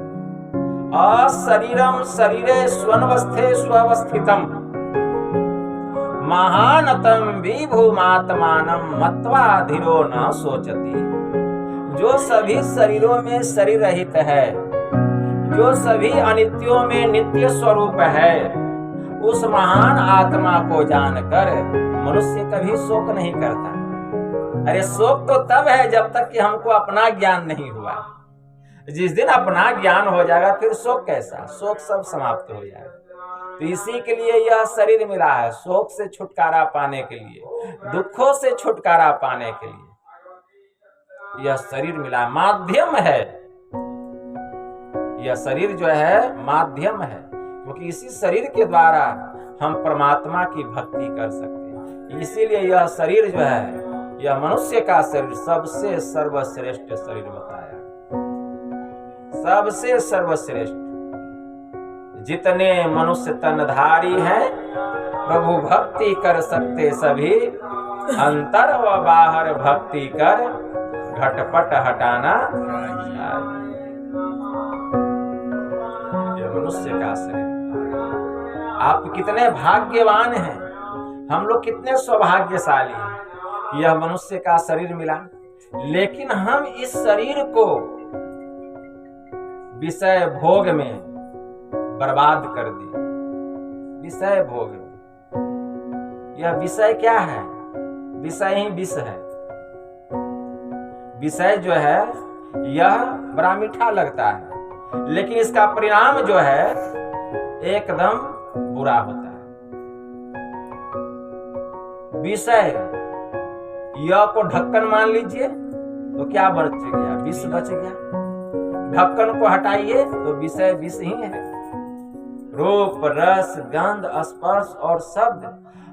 अशरीरम शरीरे स्वनवस्थे स्वस्थितम महानतम विभूमात्मानं मत्वा धीरो न सोचति। जो सभी शरीरों में शरीर रहित है, जो सभी अनित्यों में नित्य स्वरूप है, उस महान आत्मा को जानकर मनुष्य कभी शोक नहीं करता। अरे शोक तो तब है जब तक कि हमको अपना ज्ञान नहीं हुआ। जिस दिन अपना ज्ञान हो जाएगा फिर शोक कैसा, शोक सब समाप्त हो जाएगा। तो इसी के लिए यह शरीर मिला है, शोक से छुटकारा पाने के लिए, दुखों से छुटकारा पाने के लिए यह शरीर मिला, माध्यम है। यह शरीर जो है माध्यम है, क्योंकि इसी शरीर के द्वारा हम परमात्मा की भक्ति कर सकते हैं। इसीलिए यह शरीर जो है, यह मनुष्य का शरीर सबसे सर्वश्रेष्ठ शरीर बताया, सबसे सर्वश्रेष्ठ। जितने मनुष्य तनधारी हैं प्रभु भक्ति कर सकते सभी, अंतर व बाहर भक्ति कर घटपट हटाना। यह मनुष्य का शरीर। आप कितने भाग्यवान हैं, हम लोग कितने सौभाग्यशाली हैं कि यह मनुष्य का शरीर मिला। लेकिन हम इस शरीर को विषय भोग में बर्बाद कर दिए। विषय भोग, यह विषय क्या है? विषय ही विष है। विषय जो है यह बड़ा मीठा लगता है, लेकिन इसका परिणाम जो है एकदम बुरा होता है। विषय यह को ढक्कन मान लीजिए तो क्या बच गया? विष बच गया। ढक्कन को हटाइए तो विषय विष ही है। रूप रस गंध स्पर्श और शब्द,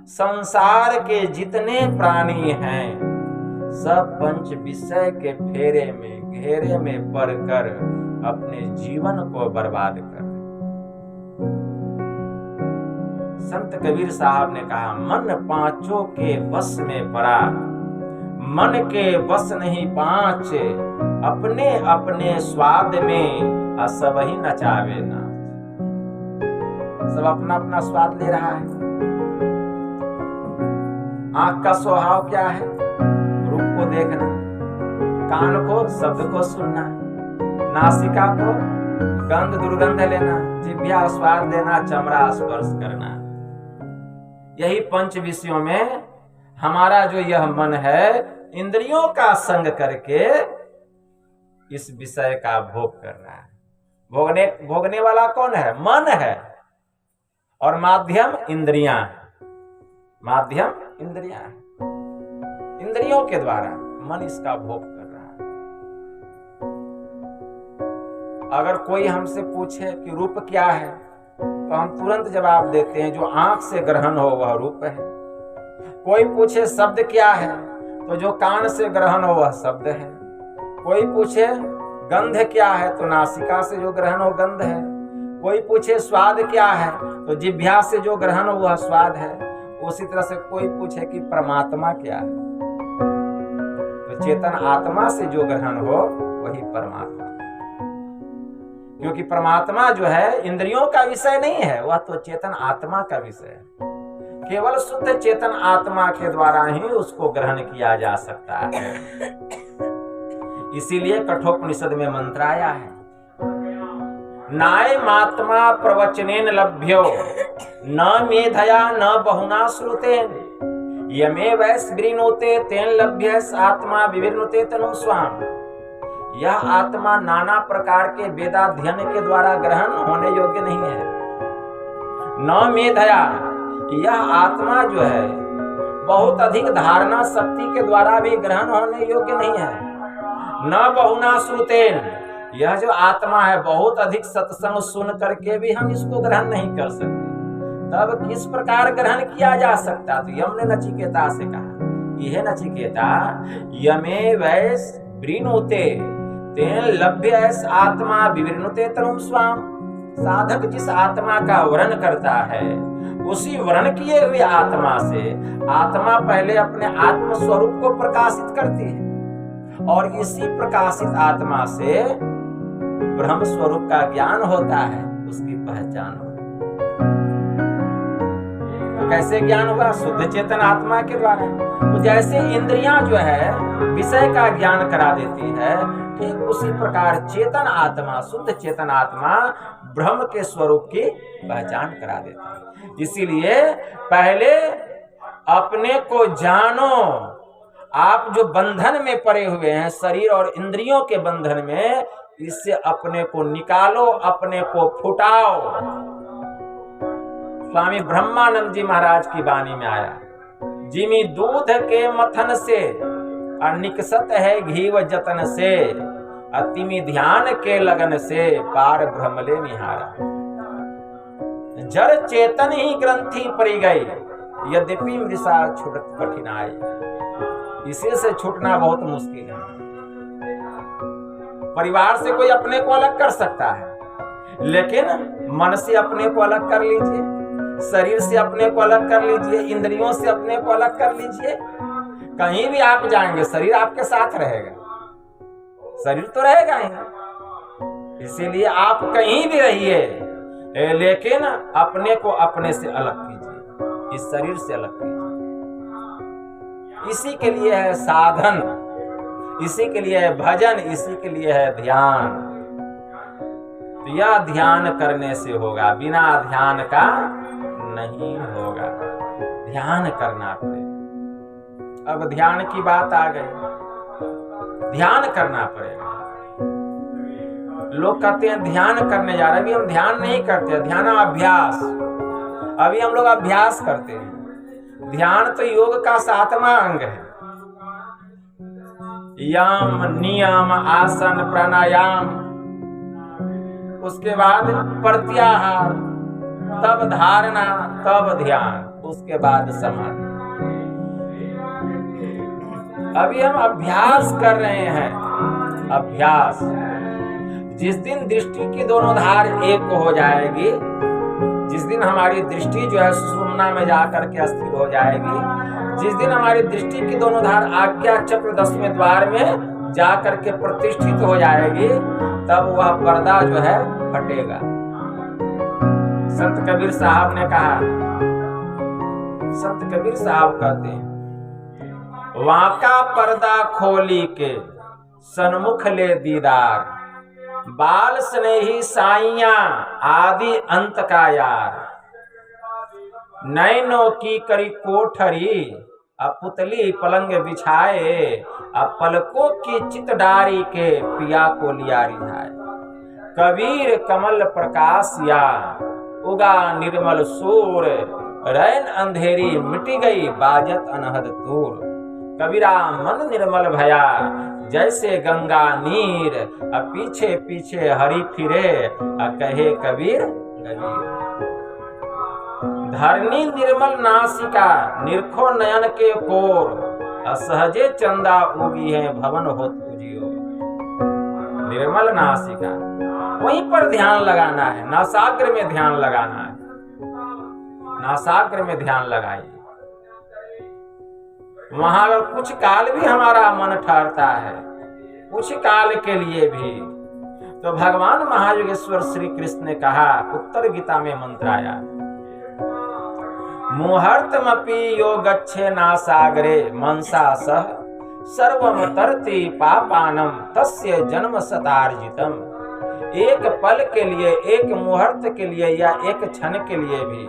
संसार के जितने प्राणी हैं सब पंच विषय के फेरे में घेरे में पड़कर अपने जीवन को बर्बाद कर। संत कबीर साहब ने कहा, मन पांचों के वश में पड़ा, मन के वश नहीं पांच, अपने अपने स्वाद में सब ही नचावे ना। सब अपना अपना स्वाद ले रहा है। आंख का स्वभाव क्या है? रूप को देखना, कान को शब्द को सुनना, नासिका को गंध दुर्गंध लेना, जिह्वा स्वाद देना, चमड़ा स्पर्श करना। यही पंच विषयों में हमारा जो यह मन है इंद्रियों का संग करके इस विषय का भोग कर रहा है। भोगने वाला कौन है? मन है, और माध्यम इंद्रियां है। माध्यम इंद्रियां है। इंद्रियों के द्वारा मन इसका भोग कर रहा है। अगर कोई हमसे पूछे कि रूप क्या है तो हम तुरंत जवाब देते हैं, जो आंख से ग्रहण हो वह रूप है। कोई पूछे शब्द क्या है तो जो कान से ग्रहण हो वह शब्द है। कोई पूछे गंध क्या है तो नासिका से जो ग्रहण हो गंध है। कोई पूछे स्वाद क्या है तो जिह्वा से जो ग्रहण हो वह स्वाद है। उसी तरह से कोई पूछे कि परमात्मा क्या है तो चेतन आत्मा से जो ग्रहण हो वही परमात्मा। क्योंकि परमात्मा जो है इंद्रियों का विषय नहीं है, वह तो चेतन आत्मा का विषय है। केवल शुद्ध चेतन आत्मा के द्वारा ही उसको ग्रहण किया जा सकता है। इसीलिए कठोपनिषद में मंत्र आया है, नायमात्मा प्रवचनेन लभ्यो न मेधया न बहुना श्रुतेन यमे वैस्विनोते तेन लभ्यस आत्मा विविर्नुते तनु स्वाम। यह आत्मा नाना प्रकार के वेदाध्ययन के द्वारा ग्रहण होने योग्य नहीं है। न मेधया, यह आत्मा जो है बहुत अधिक धारणा शक्ति के द्वारा भी ग्रहण होने योग्य नहीं है। न बहुना श्रुतेन, यह जो आत्मा है बहुत अधिक सत्संग सुन करके भी हम इसको ग्रहण नहीं कर सकते। तब किस प्रकार ग्रहण किया जा सकता? तो यम ने नचिकेता से कहा यह नचिकेता यमे वैस वृणुते तेन लभ्यस आत्मा विवृणुते तनुम स्वाम। साधक जिस आत्मा का वर्ण करता है उसी वर्ण किए हुए आत्मा से आत्मा पहले अपने आत्म स्वरूप को प्रकाशित करती है और इसी प्रकाशित आत्मा से ब्रह्म स्वरूप का ज्ञान होता है, उसकी पहचान होती है। तो कैसे ज्ञान होगा? शुद्ध चेतन आत्मा के द्वारा। तो जैसे इंद्रियां जो है विषय का ज्ञान करा देती है, ठीक उसी प्रकार चेतन आत्मा, शुद्ध चेतन आत्मा ब्रह्म के स्वरूप की पहचान करा देता है। इसीलिए पहले अपने को जानो। आप जो बंधन में पड़े हुए हैं शरीर और इंद्रियों के बंधन में, इससे अपने को निकालो, अपने को फुटाओ। स्वामी ब्रह्मानंद जी महाराज की वाणी में आया, जिमी दूध के मथन से निकसत है घीव जतन से, अतिमि ध्यान के लगन से पार ब्रह्मले निहारा। जड़ चेतन ही ग्रंथि पड़ी गई, यद्यपि मृषा छुटत कठिनाई। इसी से छूटना बहुत मुश्किल है। परिवार से कोई अपने को अलग कर सकता है, लेकिन मन से अपने को अलग कर लीजिए, शरीर से अपने को अलग कर लीजिए, इंद्रियों से अपने को अलग कर लीजिए। कहीं भी आप जाएंगे शरीर आपके साथ रहेगा, शरीर तो रहेगा ही। इसीलिए आप कहीं भी रहिए, लेकिन अपने को अपने से अलग कीजिए, इस शरीर से अलग कीजिए। इसी के लिए है साधन, इसी के लिए है भजन, इसी के लिए है ध्यान। तो यह ध्यान करने से होगा, बिना ध्यान का नहीं होगा। ध्यान करना पड़ेगा। अब ध्यान की बात आ गई, ध्यान करना पड़ेगा। लोग कहते हैं ध्यान करने जा रहे हैं, अभी हम ध्यान नहीं करते, ध्यान अभ्यास। अभी हम लोग अभ्यास करते हैं। ध्यान तो योग का 7वां अंग है। यम, नियम, आसन, प्राणायाम, उसके बाद प्रत्याहार, तब धारणा, तब ध्यान, उसके बाद समाधि। अभी हम अभ्यास कर रहे हैं। अभ्यास जिस दिन दृष्टि की दोनों धार एक हो जाएगी, जिस दिन हमारी दृष्टि जो है सुषुम्ना में जाकर के अस्थिर हो जाएगी, जिस दिन हमारी दृष्टि की दोनों धार आज्ञा चक्र 10वें द्वार में जाकर के प्रतिष्ठित हो जाएगी, तब वह पर्दा जो है फटेगा। संत कबीर साहब ने कहा, संत कबीर साहब कहते हैं, वाका पर्दा खोली के सन्मुख ले दीदार, बाल स्नेही साइया आदि अंत का यार, नैनों की करी कोठरी पुतली पलंग बिछाए, पलकों की चित डारी के पिया को लिया रिझाए। कबीर कमल प्रकाश या उगा निर्मल सूर, रैन अंधेरी मिटी गई बाजत अनहद दूर। कबीरा मन निर्मल भया जैसे गंगा नीर, पीछे पीछे हरि फिरे कहे कबीर कबीर। धरनी निर्मल नासिका निरखो नयन के कोर, सहजे चंदा उगी है भवन हो तुझियो। निर्मल नासिका, वहीं पर ध्यान लगाना है, नासाग्र में ध्यान लगाना है। नासाग्र में ध्यान लगाइए। वहां अगर कुछ काल भी हमारा मन ठहरता है, कुछ काल के लिए भी, तो भगवान महायोगेश्वर श्री कृष्ण ने कहा, उत्तर गीता में मंत्र आया, मुहूर्तमपि यो गच्छे नासागरे मनसा सह, सर्वम तरति पापानम तस्य जन्म शतार्जितम। एक पल के लिए, एक मुहूर्त के लिए या एक क्षण के लिए भी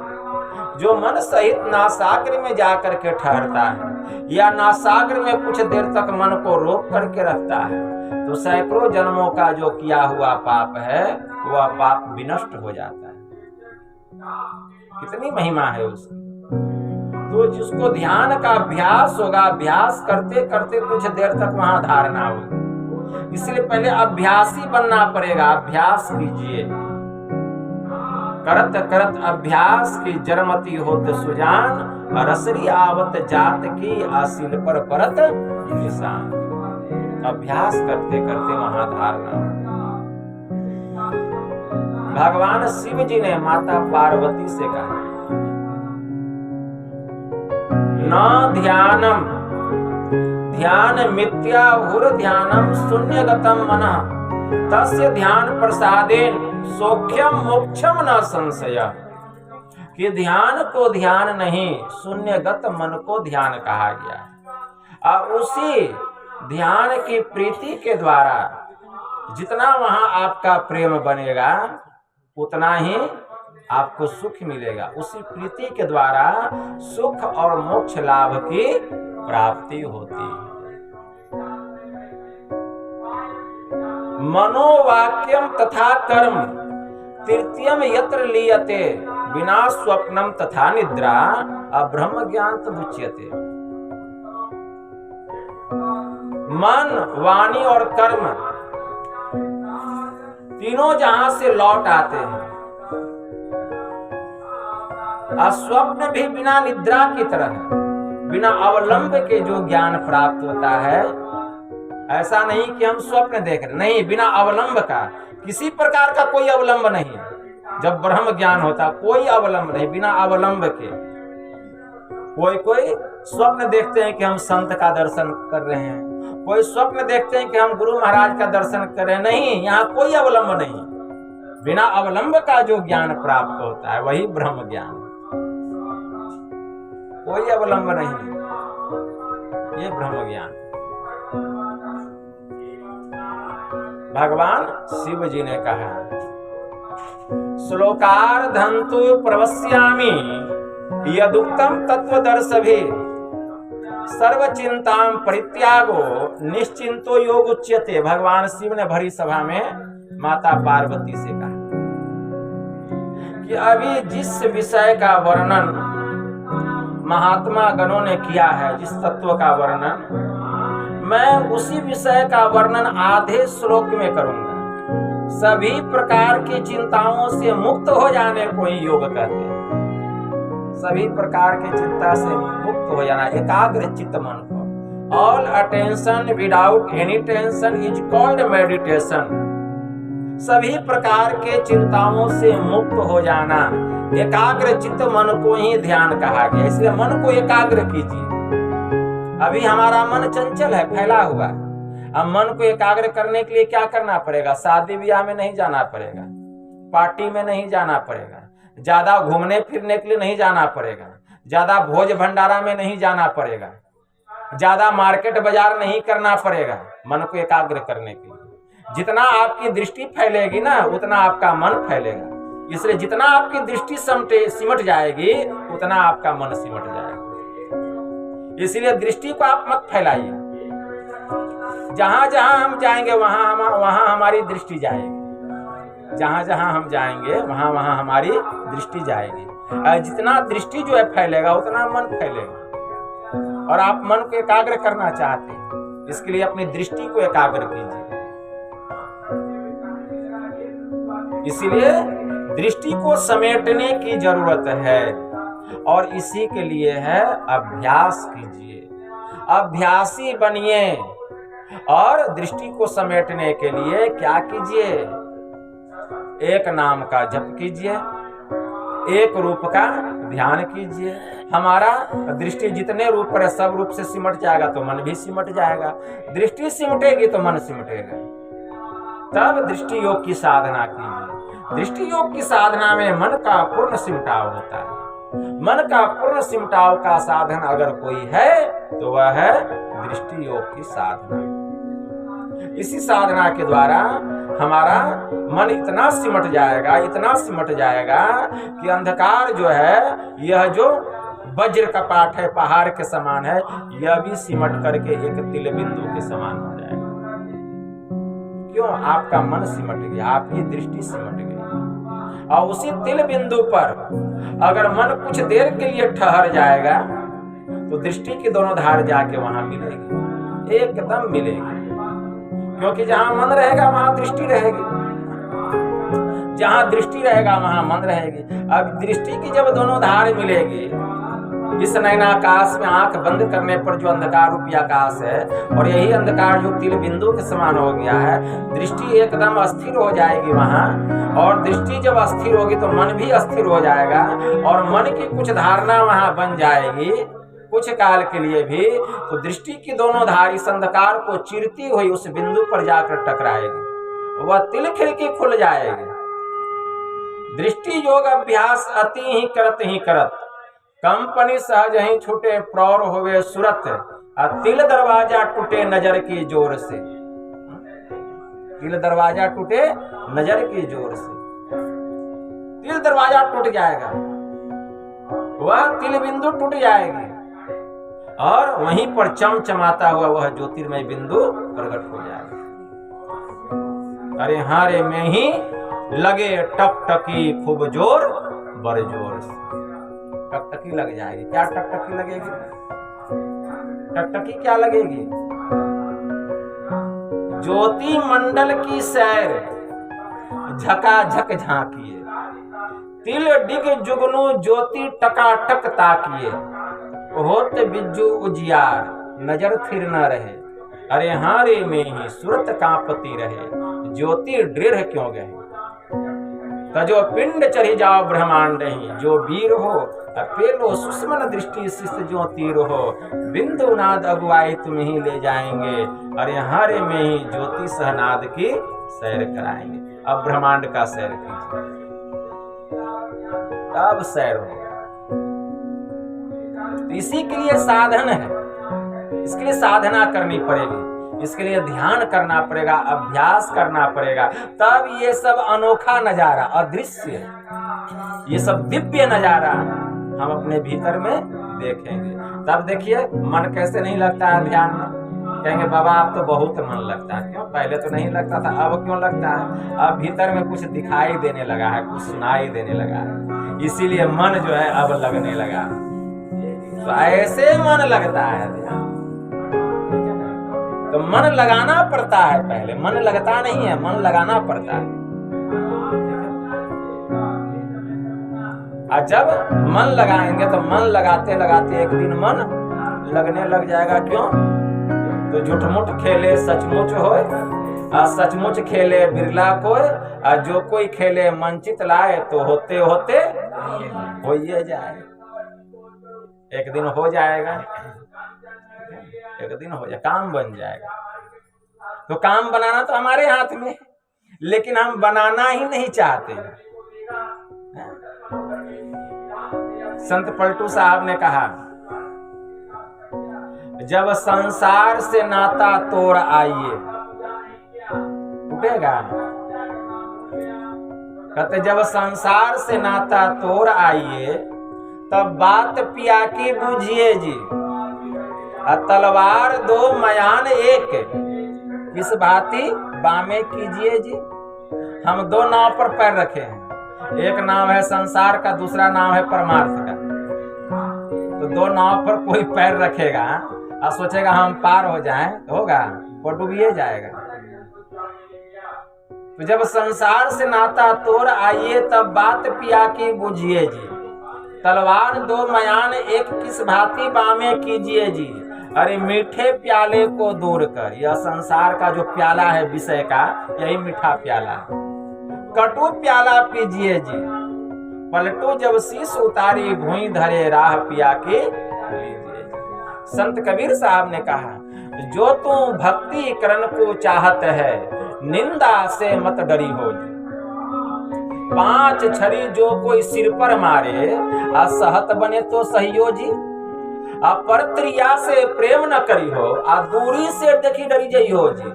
जो मन सहित नासाग्र में जाकर के ठहरता है या नासाग्र में कुछ देर तक मन को रोक करके रखता है, तो सैकड़ों जन्मों का जो किया हुआ पाप है वह पाप विनष्ट हो जाता है। कितनी महिमा है उसकी। तो जिसको ध्यान का अभ्यास होगा, अभ्यास करते करते कुछ देर तक वहां धारणा होगी। इसलिए पहले अभ्यासी बनना पड़ेगा। अभ्यास कीजिए, करत करत अभ्यास की जरमती होत सुजान, रसरी आवत जात की आसीन पर परत निशान। अभ्यास करते करते वहां धारणा। भगवान शिव जी ने माता पार्वती से कहा, न ध्यानम ध्यान मिथ्याहुर ध्यानम शून्यगतम मनः तस्य ध्यान प्रसादेन सौख्यम मोक्षम न संशय। कि ध्यान को ध्यान नहीं, शून्यगत मन को ध्यान कहा गया। और उसी ध्यान की प्रीति के द्वारा जितना वहां आपका प्रेम बनेगा उतना ही आपको सुख मिलेगा। उसी प्रीति के द्वारा सुख और मोक्ष लाभ की प्राप्ति होती है। मनोवाक्यम तथा कर्म तृतीयम यत्र लीयते बिना स्वप्नम तथा निद्रा अब्रह्म ज्ञान तदुच्यते। मन, वाणी और कर्म तीनों जहां से लौट आते हैं। स्वप्न भी बिना निद्रा की तरह है, बिना अवलंब के जो ज्ञान प्राप्त होता है। ऐसा नहीं कि हम स्वप्न देख रहे, नहीं, बिना अवलंब का, किसी प्रकार का कोई अवलंब नहीं। जब ब्रह्म ज्ञान होता कोई अवलंब नहीं, बिना अवलंब के। कोई स्वप्न देखते हैं कि हम संत का दर्शन कर रहे हैं, कोई स्वप्न देखते हैं कि हम गुरु महाराज का दर्शन कर रहे हैं। नहीं, यहाँ कोई अवलंब नहीं। बिना अवलंब का जो ज्ञान प्राप्त होता है वही ब्रह्म ज्ञान, कोई अवलंब नहीं, ये ब्रह्म ज्ञान। भगवान शिव जी ने कहा, श्लोकार्धन्तु प्रवस्यामि यदुक्तम तत्वदर्शभि सर्वचिंतां परित्यागो निश्चिंतो योग उच्यते। भगवान शिव ने भरी सभा में माता पार्वती से कहा कि अभी जिस विषय का वर्णन महात्मा गणों ने किया है, जिस तत्व का वर्णन, मैं उसी विषय का वर्णन आधे श्लोक में करूंगा। सभी प्रकार की चिंताओं से मुक्त हो जाने को ही योग कहते हैं। सभी प्रकार की चिंता से मुक्त हो जाना, एकाग्र चित्त मन को। All attention without any tension is called meditation. सभी प्रकार के चिंताओं से मुक्त हो जाना, एकाग्र चित्त मन को ही ध्यान कहा गया। इसलिए मन को एकाग्र कीजिए। अभी हमारा मन चंचल है, फैला हुआ है। अब मन को एकाग्र करने के लिए क्या करना पड़ेगा? शादी ब्याह में नहीं जाना पड़ेगा, पार्टी में नहीं जाना पड़ेगा, ज्यादा घूमने फिरने के लिए नहीं जाना पड़ेगा, ज्यादा भोज भंडारा में नहीं जाना पड़ेगा, ज्यादा मार्केट बाजार नहीं करना पड़ेगा मन को एकाग्र करने के लिए। जितना आपकी दृष्टि फैलेगी ना उतना आपका मन फैलेगा। इसलिए जितना आपकी दृष्टि सिमट जाएगी उतना आपका मन सिमट जाएगा। इसलिए दृष्टि को आप मत फैलाइए। जहां जहां हम जाएंगे वहां हमारी दृष्टि जाएगी। जहां जहां हम जाएंगे वहां हमारी दृष्टि जाएगी। जितना दृष्टि जो है फैलेगा उतना मन फैलेगा। और आप मन को एकाग्र करना चाहते हैं, इसके लिए अपनी दृष्टि को एकाग्र कीजिए। इसलिए दृष्टि को समेटने की जरूरत है और इसी के लिए है अभ्यास कीजिए। अभ्यासी बनिए और दृष्टि को समेटने के लिए क्या कीजिए? एक नाम का जप कीजिए, एक रूप का ध्यान कीजिए। हमारा दृष्टि जितने रूप पर है सब रूप से सिमट जाएगा तो मन भी सिमट जाएगा। दृष्टि सिमटेगी तो मन सिमटेगा। तब दृष्टि योग की साधना कीजिए। दृष्टि योग की साधना में मन का पूर्ण सिमटाव होता है। मन का पूर्ण सिमटाव का साधन अगर कोई है तो वह है दृष्टि योग की साधना। इसी साधना के द्वारा हमारा मन इतना सिमट जाएगा, इतना सिमट जाएगा कि अंधकार जो है, यह जो वज्र का पाठ है, पहाड़ के समान है, यह भी सिमट करके एक तिल बिंदु के समान हो जाएगा। क्यों? आपका मन सिमट गया, आपकी दृष्टि सिमट गई। और उसी तिल बिंदु पर अगर मन कुछ देर के लिए ठहर जाएगा तो दृष्टि की दोनों धार जाके वहां मिलेगी, एकदम मिलेगी। क्योंकि जहां मन रहेगा वहां दृष्टि रहेगी, जहां दृष्टि रहेगा वहां मन रहेगी। अब दृष्टि की जब दोनों धार मिलेगी इस नयनाकाश में आंख बंद करने पर जो अंधकार रूपी आकाश है, और यही अंधकार जो तिल बिंदु के समान हो गया है, दृष्टि एकदम अस्थिर हो जाएगी वहां। और दृष्टि जब अस्थिर होगी तो मन भी अस्थिर हो जाएगा, और मन की कुछ धारणा वहां बन जाएगी कुछ काल के लिए भी। तो दृष्टि की दोनों धार इस अंधकार को चिरती हुई उस बिंदु पर जाकर टकराएगी, वह तिल खिड़की खुल जाएगी। दृष्टि योग अभ्यास अति ही करत कंपनी सहज ही छूटे प्रौर होवे सुरत, तिल दरवाजा टूटे नजर की जोर से। तिल दरवाजा टूटे नजर की जोर से, तिल दरवाजा टूट जाएगा, वह तिल बिंदु टूट जाएगी, और वहीं पर चमचमाता हुआ वह ज्योतिर्मय बिंदु प्रकट हो जाएगा। अरे हारे में ही लगे टकटकी खूब जोर बड़े जोर से। टकटकी लग जाएगी। क्या टकटकी लगेगी? टकटकी क्या लगेगी? ज्योति मंडल की सैर झकाझक झांकिए, तिल डिग जुगनू ज्योति टकाटक ताकिए, होते बिज्जू उजियार नजर फिर न रहे, अरे हारे में ही सुरत कांपती रहे, ज्योति दृढ़ क्यों गए। तजो पिंड चढ़ी जाओ ब्रह्मांड ही, जो वीर हो पेलो सुषमन दृष्टि शिष्ट जो तीर हो, बिंदु नाद अगुवाई तुम ही ले जाएंगे, अरे हारे में ही ज्योति सहनाद की सैर कराएंगे। अब ब्रह्मांड का सैर कीजिए, तब सैर हो। इसी के लिए साधन है, इसके लिए साधना करनी पड़ेगी, इसके लिए ध्यान करना पड़ेगा, अभ्यास करना पड़ेगा, तब ये सब अनोखा नजारा, अदृश्य, ये सब दिव्य नजारा हम अपने भीतर में देखेंगे। तब देखिए मन कैसे नहीं लगता है ध्यान में। कहेंगे बाबा अब तो बहुत मन लगता है। क्यों? पहले तो नहीं लगता था, अब क्यों लगता है? अब भीतर में कुछ दिखाई देने लगा है, कुछ सुनाई देने लगा है, इसीलिए मन जो है अब लगने लगा। तो ऐसे मन लगता है ध्यान, तो मन लगाना पड़ता है, पहले मन लगता नहीं है, मन लगाना पड़ता है। और जब मन लगाएंगे तो मन लगाते लगाते एक दिन मन लगने लग जाएगा। क्यों? तो झूठमुठ खेले सचमुच होए, और सचमुच खेले बिरला कोई, और जो कोई खेले मनचित लाए, तो होते होते हो ही जाए। एक दिन हो जाएगा, एक दिन हो जाए, काम बन जाएगा। तो काम बनाना तो हमारे हाथ में, लेकिन हम बनाना ही नहीं चाहते। संत पलटू साहब ने कहा, जब संसार से नाता तोड़ आइए, टूटेगा। कहते जब संसार से नाता तोड़ आइए, तब बात पिया की बूझिए जी, तलवार दो मयान एक, किस भांति बामे कीजिए जी। हम दो नाव पर पैर रखे हैं, एक नाम है संसार का, दूसरा नाम है परमार्थ का। तो दो नाव पर कोई पैर रखेगा और सोचेगा हम पार हो जाएं, होगा? वो डूबिए जाएगा। तो जब संसार से नाता तोड़ आइए, तब बात पिया की बुझिए जी, तलवार दो मयान एक, किस भांति बामे कीजिए जी। अरे मीठे प्याले को दूर कर, यह संसार का जो प्याला है विषय का, यही मीठा प्याला है, कटु प्याला पीजिए जी। पलटू जब शीश उतारी भुई धरे, राह पिया के लीजिए। संत कबीर साहब ने कहा, जो तू भक्ति करण को चाहत है, निंदा से मत डरी हो जी। पांच छरी जो कोई सिर पर मारे, असहत बने तो सहियो जी। परत्रिया से प्रेम न करी हो, दूरी से देखी डरी जई हो जी।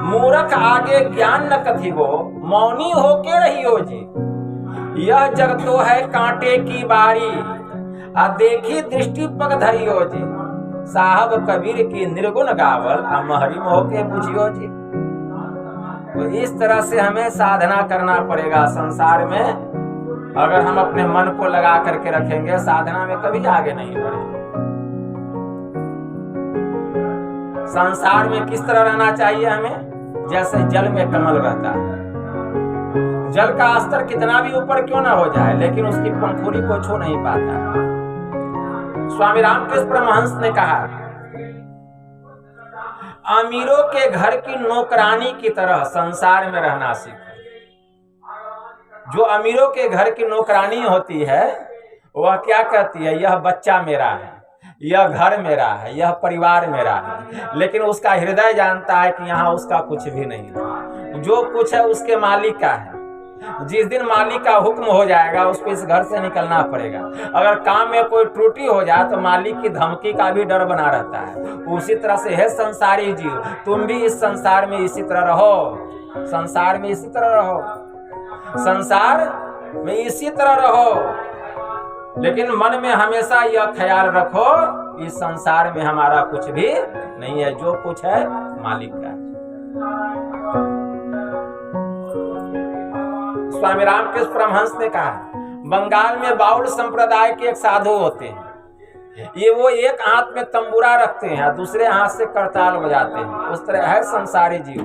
मूर्ख आगे ज्ञान न कथी हो, मौनी हो के रही हो जी। यह जग तो है कांटे की बारी, देखी दृष्टि पग धरी हो जी। साहब कबीर की निर्गुण गावल, महरिम हो के बुझियो जी। तो इस तरह से हमें साधना करना पड़ेगा। संसार में अगर हम अपने मन को लगा करके रखेंगे, साधना में कभी आगे नहीं बढ़ेंगे। संसार में किस तरह रहना चाहिए हमें? जैसे जल में कमल रहता है। जल का स्तर कितना भी ऊपर क्यों ना हो जाए, लेकिन उसकी पंखुड़ी को छू नहीं पाता। स्वामी रामकृष्ण परमहंस ने कहा, अमीरों के घर की नौकरानी की तरह संसार में रहना सीखो। जो अमीरों के घर की नौकरानी होती है वह क्या कहती है, यह बच्चा मेरा है, यह घर मेरा है, यह परिवार मेरा है, लेकिन उसका हृदय जानता है कि यहाँ उसका कुछ भी नहीं है, जो कुछ है उसके मालिक का है। जिस दिन मालिक का हुक्म हो जाएगा उसको इस घर से निकलना पड़ेगा। अगर काम में कोई त्रुटि हो जाए तो मालिक की धमकी का भी डर बना रहता है। उसी तरह से है संसारी जीव, तुम भी इस संसार में इसी तरह रहो, संसार में इसी तरह रहो, संसार में इसी तरह रहो, लेकिन मन में हमेशा यह ख्याल रखो इस संसार में हमारा कुछ भी नहीं है, जो कुछ है मालिक का। स्वामी रामकृष्ण परमहंस ने कहा, बंगाल में बाउल संप्रदाय के एक साधु होते हैं, ये वो एक हाथ में तंबूरा रखते हैं, दूसरे हाथ से करताल बजाते हैं। उस तरह है संसारी जीव।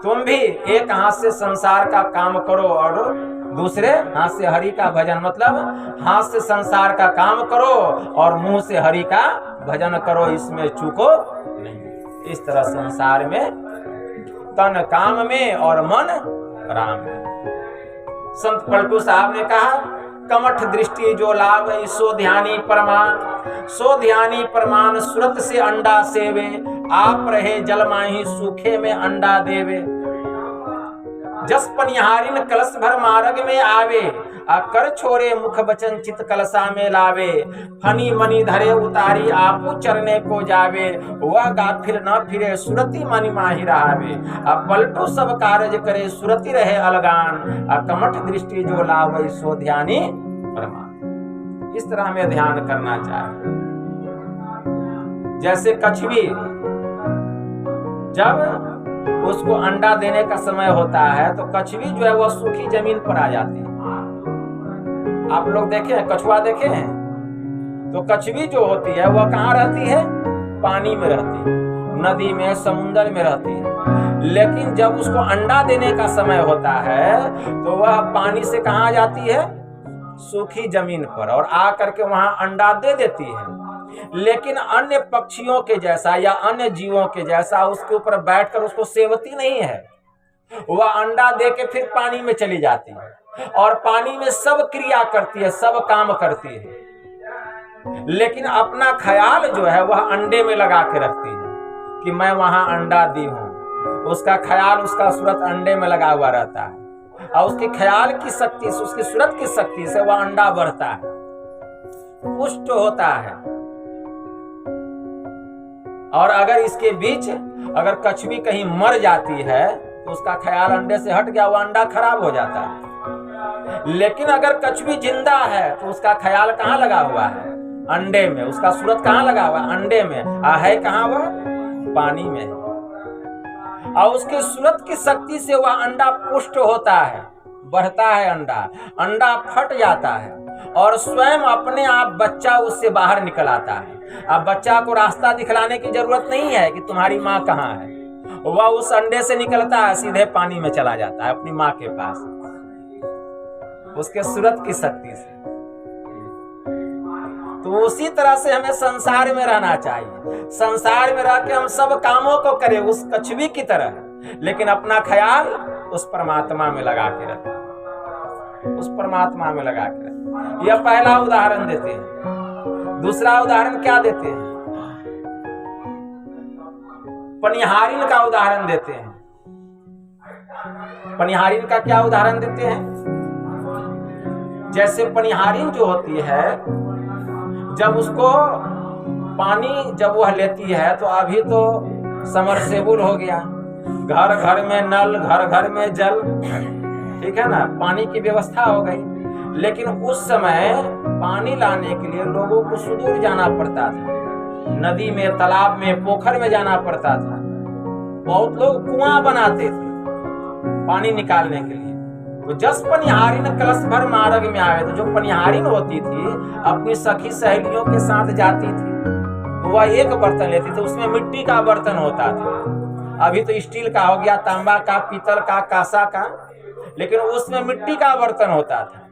तुम भी एक हाथ से संसार का काम करो और दूसरे हाथ से हरि का भजन, मतलब हाथ से संसार का काम करो और मुंह से हरि का भजन करो, इसमें चूको नहीं। इस तरह संसार में तन काम में और मन राम में। संत पलटू साहब ने कहा, कमठ दृष्टि जो लाभ सो ध्यानी प्रमाण, सो ध्यानी प्रमाण सुरत से अंडा सेवे, आप रहे जल माही सूखे में अंडा देवे। जस पनिहारिन कलश भर मार्ग में आवे, कर छोरे मुख बचन चित कलसा में लावे। फनी मनी धरे उतारी आपू चरने को जावे, वह गाफिल न फिरे सुरति मनि माही रहावे। पलटू सब कारज करे सुरति रहे अलगान, कमठ दृष्टि जो लावे सो ध्यानी प्रमाण। इस तरह हमें ध्यान करना चाहिए। जैसे कछुई जब उसको अंडा देने का समय होता है तो कछुई जो है वह सूखी जमीन पर आ जाती है। आप लोग देखे हैं, कछुआ देखे हैं? तो कछुई जो होती है वह कहाँ रहती है? पानी में रहती है, नदी में, समुद्र में रहती है। लेकिन जब उसको अंडा देने का समय होता है तो वह पानी से कहाँ जाती है? सूखी जमीन पर, और आ करके वहां अंडा दे देती है। लेकिन अन्य पक्षियों के जैसा या अन्य जीवों के जैसा उसके ऊपर बैठकर उसको सेवती नहीं है। वह अंडा दे के फिर पानी में चली जाती है और पानी में सब क्रिया करती है, सब काम करती है, लेकिन अपना ख्याल जो है वह अंडे में लगा के रखती है कि मैं वहां अंडा दी हूं। उसका ख्याल, उसका सूरत अंडे में लगा हुआ रहता है और उसके ख्याल की शक्ति से, उसकी सूरत की शक्ति से वह अंडा बढ़ता है, पुष्ट होता है। और अगर इसके बीच अगर कछुई कहीं मर जाती है तो उसका ख्याल अंडे से हट गया, वो अंडा खराब हो जाता है। लेकिन अगर कछुई जिंदा है तो उसका ख्याल कहाँ लगा हुआ है? अंडे में। उसका सूरत कहाँ लगा हुआ है? अंडे में। है कहाँ वह? पानी में। और उसके सूरत की शक्ति से वह अंडा पुष्ट होता है, बढ़ता है अंडा, अंडा फट जाता है और स्वयं अपने आप बच्चा उससे बाहर निकल आता है। अब बच्चा को रास्ता दिखलाने की जरूरत नहीं है कि तुम्हारी माँ कहाँ है, वह उस अंडे से निकलता है, सीधे पानी में चला जाता है अपनी माँ के पास, उसके सूरत की शक्ति से। तो उसी तरह से हमें संसार में रहना चाहिए। संसार में रह के हम सब कामों को करें उस कछुई की तरह, लेकिन अपना ख्याल उस परमात्मा में लगा के रखें, उस परमात्मा में लगा के रखें। यह पहला उदाहरण देते हैं। दूसरा उदाहरण क्या देते हैं? पनिहारिन का उदाहरण देते हैं। पनिहारिन का क्या उदाहरण देते हैं? जैसे पनिहारिन जो होती है, जब उसको पानी जब वह लेती है तो अभी तो समरसेबुल हो गया, घर घर में नल, घर घर में जल, ठीक है ना, पानी की व्यवस्था हो गई। लेकिन उस समय पानी लाने के लिए लोगों को सुदूर जाना पड़ता था, नदी में, तालाब में, पोखर में जाना पड़ता था। बहुत लोग कुआं बनाते थे पानी निकालने के लिए। तो जस पनिहारिन कलश भर मार्ग में आवे, तो जो पनिहारिन होती थी अपनी सखी सहेलियों के साथ जाती थी, तो वह एक बर्तन लेती थी, उसमें मिट्टी का बर्तन होता था। अभी तो स्टील का हो गया, तांबा का, पीतल का, कांसा का, लेकिन उसमें मिट्टी का बर्तन होता था।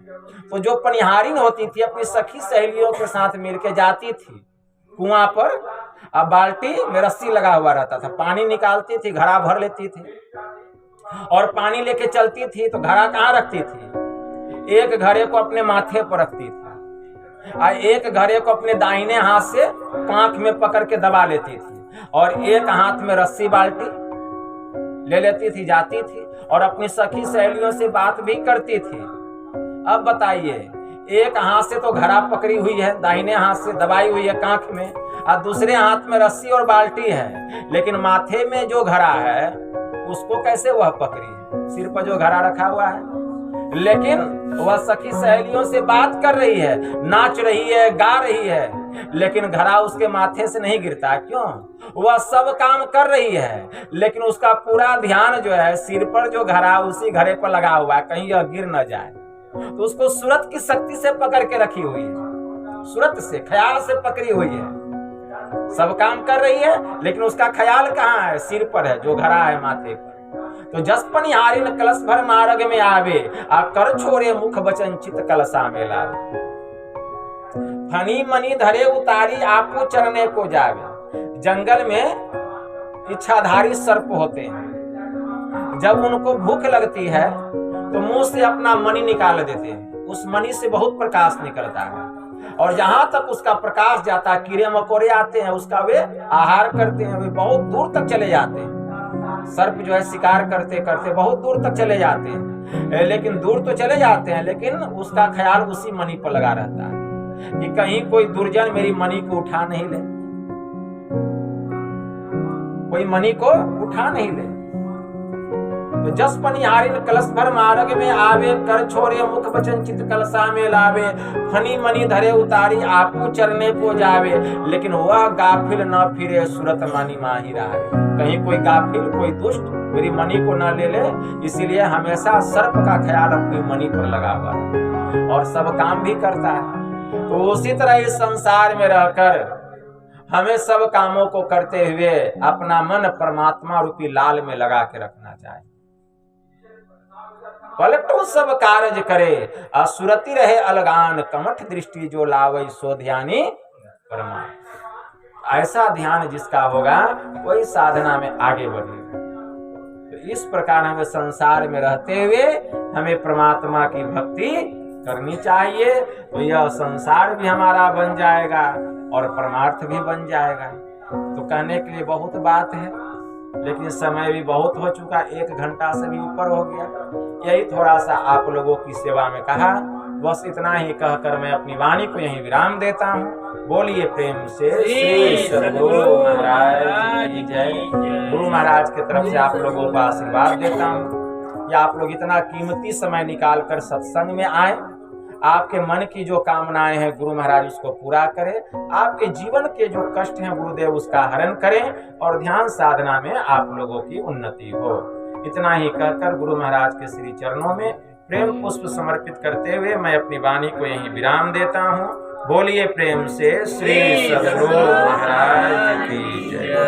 तो जो पनिहारिन होती थी अपनी सखी सहेलियों के साथ मिलके जाती थी कुआं पर। अब बाल्टी में रस्सी लगा हुआ रहता था, पानी निकालती थी, घड़ा भर लेती थी और पानी लेके चलती थी। तो घड़ा कहाँ रखती थी? एक घड़े को अपने माथे पर रखती थी और एक घड़े को अपने दाहिने हाथ से कांख में पकड़ के दबा लेती थी और एक हाथ में रस्सी बाल्टी ले लेती थी, जाती थी और अपनी सखी सहेलियों से बात भी करती थी। अब बताइए, एक हाथ से तो घड़ा पकड़ी हुई है, दाहिने हाथ से दबाई हुई है कांख में, और दूसरे हाथ में रस्सी और बाल्टी है, लेकिन माथे में जो घड़ा है उसको कैसे वह पकड़ी है? सिर पर जो घड़ा रखा हुआ है, लेकिन वह सखी सहेलियों से बात कर रही है, नाच रही है, गा रही है, लेकिन घड़ा उसके माथे से नहीं गिरता। क्यों? वह सब काम कर रही है, लेकिन उसका पूरा ध्यान जो है सिर पर जो घड़ा उसी घड़े पर लगा हुआ है, कहीं यह गिर न जाए। तो उसको सूरत की शक्ति से पकड़ के रखी हुई है, सूरत से, ख्याल से पकड़ी हुई है। सब काम कर रही है, लेकिन उसका ख्याल कहाँ है? सिर पर है, जो घड़ा है माथे पर। तो जस पनिहारिन कलश भर मार्ग में आवे, आ कर छोड़े मुख बचन चित कलशा में लावे। फनी मनी धरे उतारी आपू चरने को जावे। जंगल में इच्छाधारी सर्प होते हैं, जब उनको भूख लगती है तो मुंह से अपना मणि निकाल देते हैं। उस मणि से बहुत प्रकाश निकलता है और जहां तक उसका प्रकाश जाता है कीड़े मकोड़े आते हैं, उसका वे आहार करते हैं, वे बहुत दूर तक चले जाते हैं। सर्प जो है शिकार करते करते बहुत दूर तक चले जाते हैं, लेकिन दूर तो चले जाते हैं, लेकिन उसका ख्याल उसी मणि पर लगा रहता है कि कहीं कोई दुर्जन मेरी मणि को उठा नहीं ले, कोई मणि को उठा नहीं ले। तो जस पनिहारिन कलश भर मार्ग में आवे, कर छोड़े मुख बचन चित कलशा में लावे। फनी मनी धरे उतारी आपू चरने को जावे, लेकिन वह गाफिल न फिरे सूरत मणि माही रावे। कहीं कोई गाफिल, कोई दुष्ट मेरी मणि को न ले ले, इसीलिए हमेशा सर्प का ख्याल अपनी मणि पर लगा हुआ है और सब काम भी करता है। तो उसी तरह इस संसार में रहकर हमें सब कामों को करते हुए अपना मन परमात्मा रूपी लाल में लगा के रखना चाहिए। पलटो सब कारज करे, असुरति रहे अलगान, कमठ दृष्टि जो लावई सो ध्यानी परमात्मा। ऐसा ध्यान जिसका होगा वही साधना में आगे बढ़ेगा। तो इस प्रकार हमें संसार में रहते हुए हमें परमात्मा की भक्ति करनी चाहिए, तो यह संसार भी हमारा बन जाएगा और परमार्थ भी बन जाएगा। तो कहने के लिए बहुत बात है, लेकिन समय भी बहुत हो चुका, 1 घंटा से भी ऊपर हो गया। यही थोड़ा सा आप लोगों की सेवा में कहा, बस इतना ही कहकर मैं अपनी वाणी को यहीं विराम देता हूँ। बोलिए प्रेम से श्री सद्गुरु महाराज की जय। गुरु महाराज की तरफ से आप लोगों को आशीर्वाद देता हूँ कि आप लोग इतना कीमती समय निकाल कर सत्संग में आए। आपके मन की जो कामनाएं हैं गुरु महाराज उसको पूरा करें, आपके जीवन के जो कष्ट हैं गुरुदेव उसका हरण करें और ध्यान साधना में आप लोगों की उन्नति हो। इतना ही कहकर गुरु महाराज के श्री चरणों में प्रेम पुष्प समर्पित करते हुए मैं अपनी वाणी को यहीं विराम देता हूँ। बोलिए प्रेम से श्री सद्गुरु महाराज की जय।